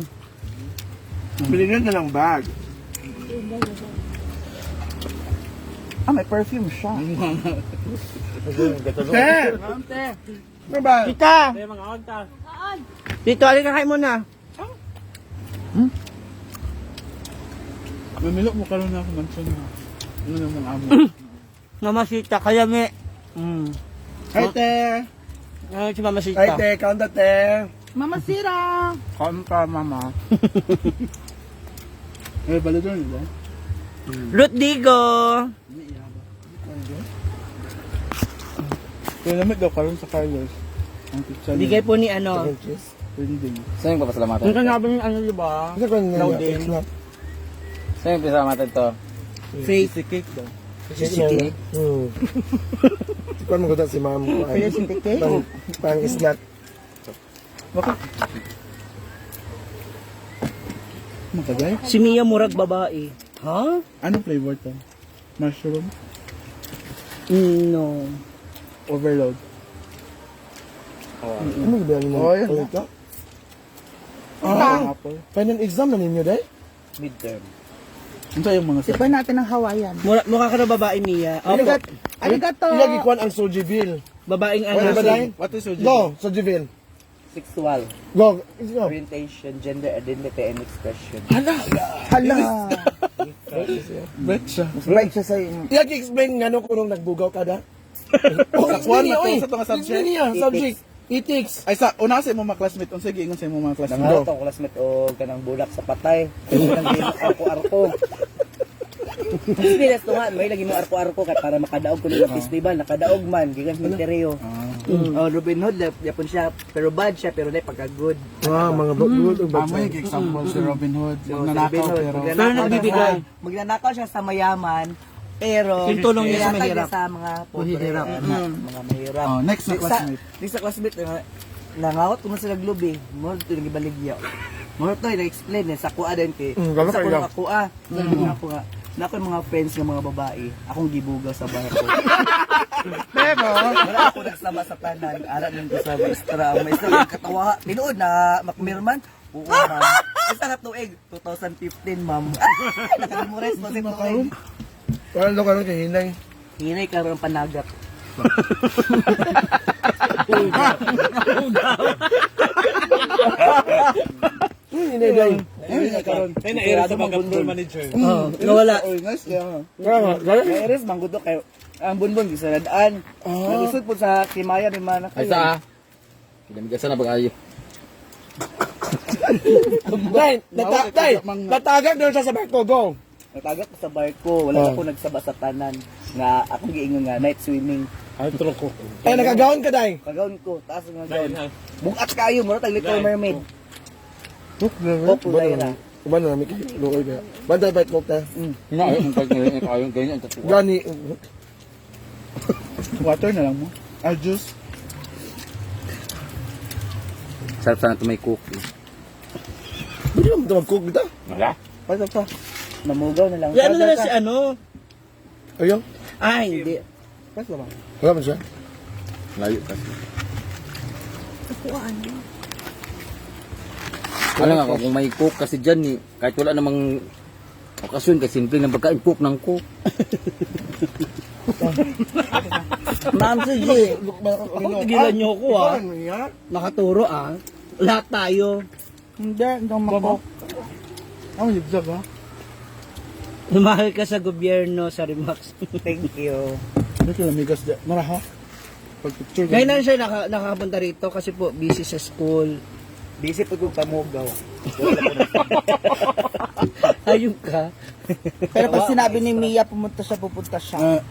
[SPEAKER 4] Bilhin na lang bag.
[SPEAKER 3] Ah, may perfume siya.
[SPEAKER 4] Te! Ano ba?
[SPEAKER 1] Tita!
[SPEAKER 2] Ay mga agta.
[SPEAKER 1] Dito, alin ka kain muna.
[SPEAKER 4] Mamilok mo karoon na ako mansion na. Ano naman amo?
[SPEAKER 1] Mamasita, kaya may...
[SPEAKER 4] Hi, te!
[SPEAKER 1] Ay, si Mamasita.
[SPEAKER 4] Hi, te! Kanta, te!
[SPEAKER 3] Mama Sira!
[SPEAKER 4] Kanta, mama. Eh, balik doon, di ba?
[SPEAKER 1] Ruth Digo!
[SPEAKER 4] Kaya lamit daw karoon sa Carlos. Ang pizza niya.
[SPEAKER 1] Bigay po ni ano.
[SPEAKER 4] Trending.
[SPEAKER 2] Saan yung papasalamatan?
[SPEAKER 1] Ang kanabi ng ano, di ba?
[SPEAKER 4] Kasi kung
[SPEAKER 1] Loading.
[SPEAKER 2] Saan yung papasalamatan to?
[SPEAKER 1] Faith.
[SPEAKER 4] Si cake daw.
[SPEAKER 3] Si cake?
[SPEAKER 4] Kuan mo ko si ma'am ko.
[SPEAKER 3] Kaya si cake?
[SPEAKER 4] Pang snack. Matagay?
[SPEAKER 1] Si Mia Murag babae. Ha?
[SPEAKER 4] Anong flavor to? Mushroom?
[SPEAKER 1] No.
[SPEAKER 4] Overload? Ano ba yan? Oh, yan. Apple. Final exam na ninyo, day?
[SPEAKER 2] Midterm.
[SPEAKER 4] Ano yung mga
[SPEAKER 3] Sipan natin ng Hawaiian.
[SPEAKER 1] Mukha ka na babae, Mia. Opo.
[SPEAKER 3] Arigato!
[SPEAKER 4] Ilagi kuan ang Soji Bill.
[SPEAKER 1] Babaeng
[SPEAKER 4] Ano
[SPEAKER 1] ano.
[SPEAKER 4] ba, day? What is Soji Bill? Go, Soji Bill.
[SPEAKER 3] Sexual.
[SPEAKER 4] Go. Go.
[SPEAKER 3] Orientation, gender identity, and expression.
[SPEAKER 4] Hala! Bet siya.
[SPEAKER 3] Right siya sa
[SPEAKER 4] I-explain nga no kung nung nagbugaw ka da. Sa kuan na to, sa itong subject. Subject. Ethics. Ay sa, una sa imong mga classmate. Unsa giingon sa imong mga classmate?
[SPEAKER 3] Nangaw to, classmate o kanang bulak sa patay. Kanang arko-arko. Experience to nga, may lagi mo arko-arko kat para makadaog ko nila festival. Nakadaog man, gigan sa Monterreo. Oh, Robin Hood, yapon siya, pero bad siya, pero na pagka-good.
[SPEAKER 4] Mga good. Amay, example si Robin Hood. Magnanakaw pero.
[SPEAKER 1] Pero nagbibigay.
[SPEAKER 3] Magnanakaw siya sa mayaman, pero
[SPEAKER 1] Tinutulong niya sa
[SPEAKER 3] tinatag
[SPEAKER 1] mahirap.
[SPEAKER 3] sa mga pobre,
[SPEAKER 1] Mahirap.
[SPEAKER 3] mga mahirap.
[SPEAKER 4] Oh, next na classmate.
[SPEAKER 3] Next na classmate, Nangawat ko man sila globe. Mo to nagibaligya. Mo to na-explain sa kuha din kay.
[SPEAKER 4] gano'n
[SPEAKER 3] Sa
[SPEAKER 4] kayo?
[SPEAKER 3] mga kuha. Ako nga. Na ako mga friends ng mga babae, akong gibugaw sa barko.
[SPEAKER 4] Pero,
[SPEAKER 3] Wala ako nagsama sa tanan, aral nung ko sa maestra. Ang maestra yung katawa, tinuod na Macmirman. Oo, ma'am. Isa nga tuig, 2015, ma'am. Nakamemorize mo si tuig.
[SPEAKER 4] parang doon ka rin kay Hinay.
[SPEAKER 3] Hinay ka rin panagat.
[SPEAKER 4] Hinay day.
[SPEAKER 3] Hinay ka rin.
[SPEAKER 5] Ay, na-air sa mga floor manager.
[SPEAKER 3] Oo, nawala.
[SPEAKER 4] Oy, nice kaya.
[SPEAKER 3] May eres, manggudo kayo. Ang bunbun, isa na daan. Nag-usod po sa Kimaya, ni Mana
[SPEAKER 2] Ay
[SPEAKER 3] kayo.
[SPEAKER 2] sa Kinamigasan na bagayo.
[SPEAKER 4] Natagak doon siya sa barko, go.
[SPEAKER 3] Natagak ko sa barko, wala ako nagsaba sa tanan. Nga, akong giingon nga, night swimming.
[SPEAKER 4] Ay, truko. Ay, nakagawon ka, day.
[SPEAKER 3] Pagawin ko, taas ng gawin. Bukat kayo, mura tag Little Mermaid.
[SPEAKER 4] Look,
[SPEAKER 3] Opo, dahil na.
[SPEAKER 4] Kuman na, Miki. Lukoy na. Banda, bait mo ka.
[SPEAKER 2] Nga, yung pag-ngayon, kayong ganyan.
[SPEAKER 4] Gani. Water na lang mo. Ah, juice.
[SPEAKER 2] Sarap sana ito may cookie.
[SPEAKER 4] Hindi naman ito mag-cook dito.
[SPEAKER 2] Wala.
[SPEAKER 3] Paano pa? Namugaw na lang.
[SPEAKER 5] Ano na lang si ano?
[SPEAKER 4] Ayaw.
[SPEAKER 3] Ay, hindi. Paano ba?
[SPEAKER 4] Wala man siya.
[SPEAKER 2] Layo kasi. Alam nga kung may cook kasi dyan eh. Kahit wala namang okasyon kasi simple ng pagkain cook ng cook.
[SPEAKER 3] Ma'am, sige. Tigilan niyo ako ah. Nakaturo ah. Lahat tayo.
[SPEAKER 4] Hindi, hindi ako makok. Ang zigzag ha.
[SPEAKER 5] Mahal ka sa gobyerno, sa Remax.
[SPEAKER 3] Thank you.
[SPEAKER 4] Dito namigas dyan. Maraha. Pag-picture.
[SPEAKER 5] Ngayon na siya nakapunta rito kasi po busy sa school.
[SPEAKER 3] Busy pag yung pamugaw.
[SPEAKER 5] Ayun ka.
[SPEAKER 1] Pero pag sinabi ni Mia pupunta siya.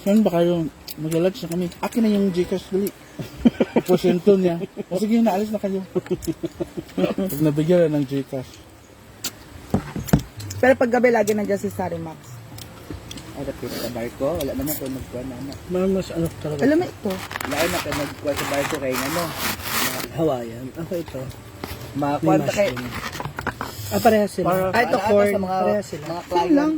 [SPEAKER 4] Saan ba kayo? Maglalunch na kami. Akin na yung Gcash dali. Porsyento niya. O sige, naalis na kayo. Pag nabigyan na ng Gcash.
[SPEAKER 1] Pero pag gabi lagi nandiyan si Sarimax.
[SPEAKER 3] Ay, dapit sa barko. Wala naman ko nagkuha na ano.
[SPEAKER 5] Mas ano talaga.
[SPEAKER 1] Alam mo ito?
[SPEAKER 3] Wala na kayo nagkuha sa barko kay ano.
[SPEAKER 5] Hawaiian. Ako ito.
[SPEAKER 3] Makakuha
[SPEAKER 5] May
[SPEAKER 3] ta kay...
[SPEAKER 5] Ah, parehas sila.
[SPEAKER 3] Ay, ito
[SPEAKER 5] corn.
[SPEAKER 3] sa mga,
[SPEAKER 5] Parehas sila.
[SPEAKER 3] mga client.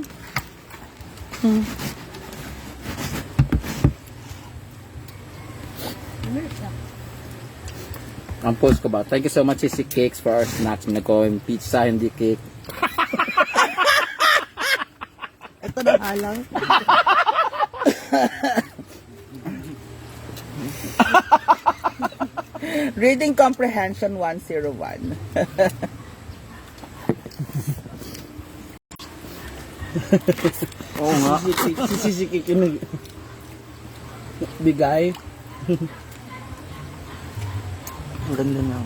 [SPEAKER 2] Ang post ko ba? Thank you so much Sissy Cakes for our snacks. Nagko yung pizza, hindi cake.
[SPEAKER 1] Ito na halang. Reading Comprehension 101.
[SPEAKER 5] Oo nga. Si Sisi Kiki bigay. Ang ganda na.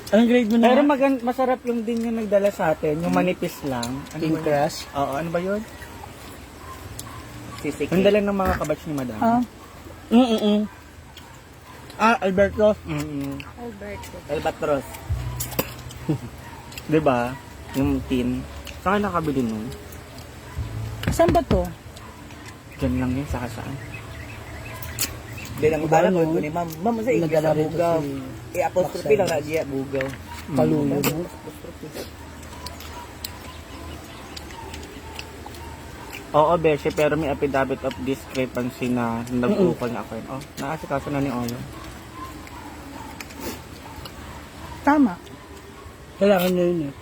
[SPEAKER 5] Anong grade mo na?
[SPEAKER 3] Pero masarap yung din yung nagdala sa atin. Yung manipis lang.
[SPEAKER 5] King Crush.
[SPEAKER 3] Oo, ano ba yun? Sisiki. Ang dala ng mga kabatch ni Madam.
[SPEAKER 1] Ah.
[SPEAKER 3] Alberto.
[SPEAKER 1] Alberto.
[SPEAKER 3] Albatros. Diba? Yung tin. Saan ka nakabili nun?
[SPEAKER 1] Saan ba to?
[SPEAKER 3] Diyan lang yun, saka saan. Hindi lang bala ko ni Ma'am. Ma'am, sa English
[SPEAKER 5] Nagdala
[SPEAKER 3] na
[SPEAKER 5] rito
[SPEAKER 3] bugaw.
[SPEAKER 5] si
[SPEAKER 3] Apostrophe lang na diya, bugaw.
[SPEAKER 5] Kaluyo.
[SPEAKER 3] Oo, Beshe, pero may affidavit of discrepancy na nag-ukol na ako yun. Oh, naasikaso na ni Olo.
[SPEAKER 1] Tama.
[SPEAKER 5] Kailangan nyo yun eh.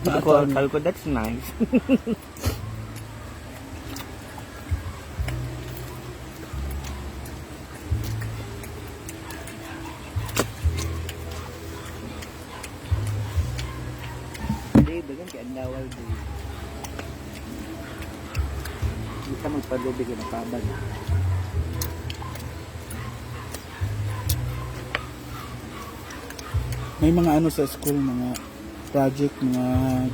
[SPEAKER 3] Sabi ko, that's nice. Hindi, bagan kaya andawal din. Hindi ka magpalubig na pabag.
[SPEAKER 4] May mga ano sa school, mga project, mga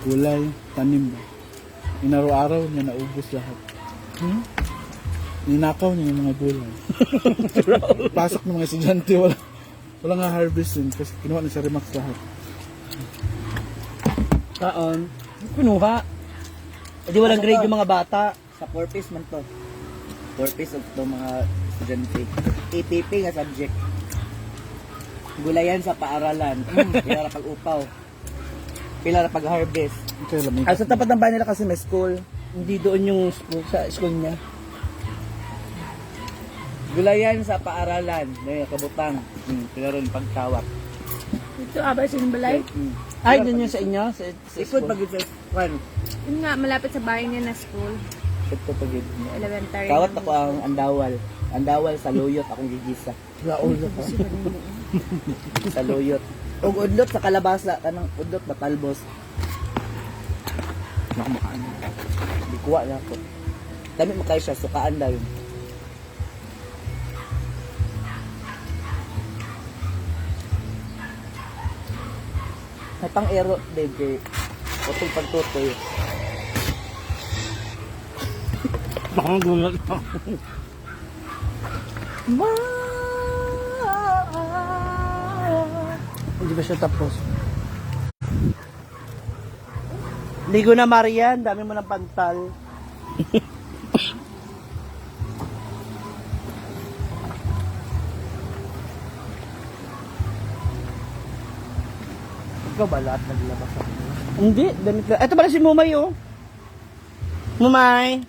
[SPEAKER 4] gulay, tanim ba? Inaraw-araw niya naubos lahat. Ninakaw niya yung mga gulay. Pasok ng mga estudyante, wala nga harvest yun kasi kinuha na sa Remax lahat.
[SPEAKER 5] Taon. Kinuha. Hindi walang grade yung mga bata.
[SPEAKER 3] Sa 4 piece man to. purpose of to mga estudyante. APP nga subject. Gulayan sa paaralan. Pila ra pag-upaw. Pila ra pag-harvest.
[SPEAKER 4] Okay, lamig.
[SPEAKER 3] Sa tapat ng bahay nila kasi may school. Hindi doon yung school, sa school niya. Gulayan sa paaralan. Ngayon, kabutang. Pila rin pagtawak.
[SPEAKER 6] Ito abay sa Balay.
[SPEAKER 1] Ay, dun yun sa inyo? Sa
[SPEAKER 3] Ikot
[SPEAKER 1] school?
[SPEAKER 3] pag sa kwan.
[SPEAKER 6] Yun nga, malapit sa bahay niya na school.
[SPEAKER 3] Ito pag
[SPEAKER 6] Elementary.
[SPEAKER 3] kawat ako ang andawal. Andawal sa luyot akong gigisa.
[SPEAKER 1] Raul na po.
[SPEAKER 3] Sa luyot. Og udlot sa kalabasa kanang udlot batalbos.
[SPEAKER 2] Nakamaan.
[SPEAKER 3] Di kuha na ako. Dami mo kayo siya sukaan daw yun. May pang ero din kay utol pagtutoy.
[SPEAKER 2] Bakang gulat ako.
[SPEAKER 1] Hindi ba siya tapos? Ligo na, Marian. Dami mo ng pantal.
[SPEAKER 3] Ikaw ba lahat naglabas ako?
[SPEAKER 1] Hindi. Damit lang. Ito pala si Mumay, oh. Mumay.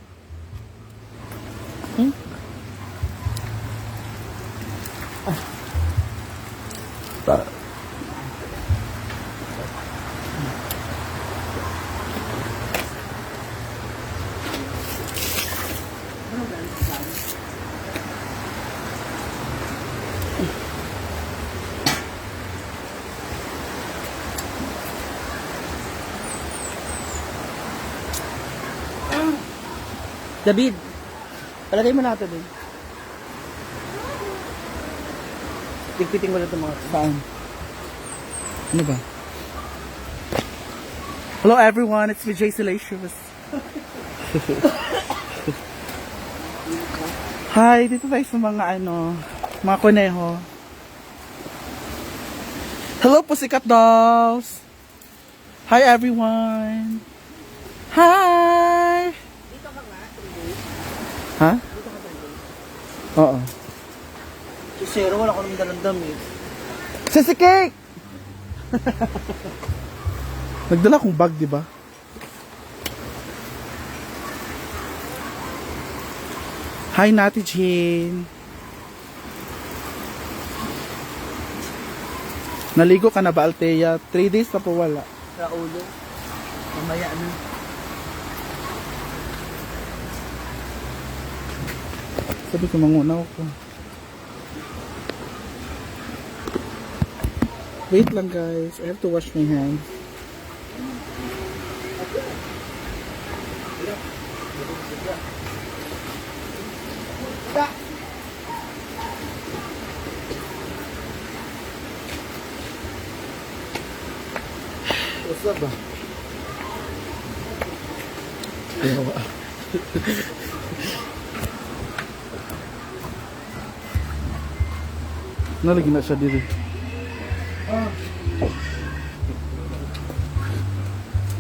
[SPEAKER 1] David, palagay mo natin din. Tigpiting mo na itong mga saan.
[SPEAKER 4] Ano ba? Hello everyone, it's VJ Salacious. Hi, dito tayo sa mga mga kuneho. Hello Pussycat Dolls! Hi everyone! Hi! Ha? Oo.
[SPEAKER 1] Si Zero, wala ko naman dalandam eh.
[SPEAKER 4] Sissy Cake! Nagdala akong bag, di ba? Hi, Nati Jean. Naligo ka na ba, Althea? 3 days na po wala.
[SPEAKER 1] Raulo. Mamaya na.
[SPEAKER 4] Sabi ko, mangunaw ko. Wait lang, guys. I have to wash my hands.
[SPEAKER 3] What's up ba?
[SPEAKER 4] Nalagi na siya dito.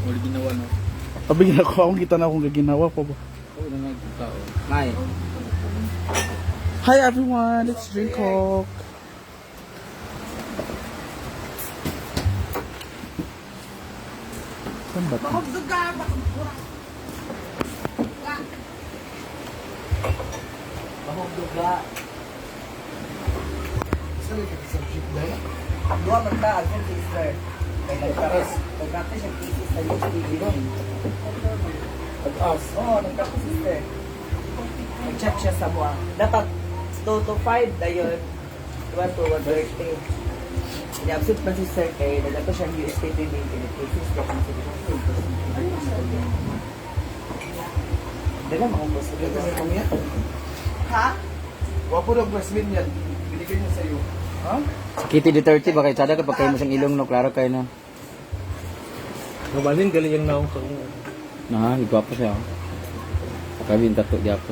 [SPEAKER 2] Wala ginawa no.
[SPEAKER 4] Sabi ginako akong kita na akong gaginawa pa ba?
[SPEAKER 2] Oo na nga tao. Nay.
[SPEAKER 4] Hi everyone, it's Drink Coke. Saan ba ito?
[SPEAKER 3] Bahog duga. Dua man ta ang sister. Kay nagkapis yung thesis sa UST.
[SPEAKER 2] Pag-as.
[SPEAKER 3] Oo, nagkapis sister. Nag-check siya sa buwan. Dapat 2 to 5 dayon. 1 to 1:30. Ini-absent man si sir kay nagkato siya yung UST din yung thesis ko kung sa Dala mga boss.
[SPEAKER 4] Ito sa kanya?
[SPEAKER 3] Ha?
[SPEAKER 4] Wapo ng breastmilk yan. Binigay niya sa'yo. Ha?
[SPEAKER 2] Kitty di 30 ba kay sada kapag kayo mo siyang ilong no klaro kayo na.
[SPEAKER 5] Mabalin galing yung naong kang
[SPEAKER 2] Na, igwapo siya. Kami yung tato di ako.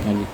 [SPEAKER 2] Nali.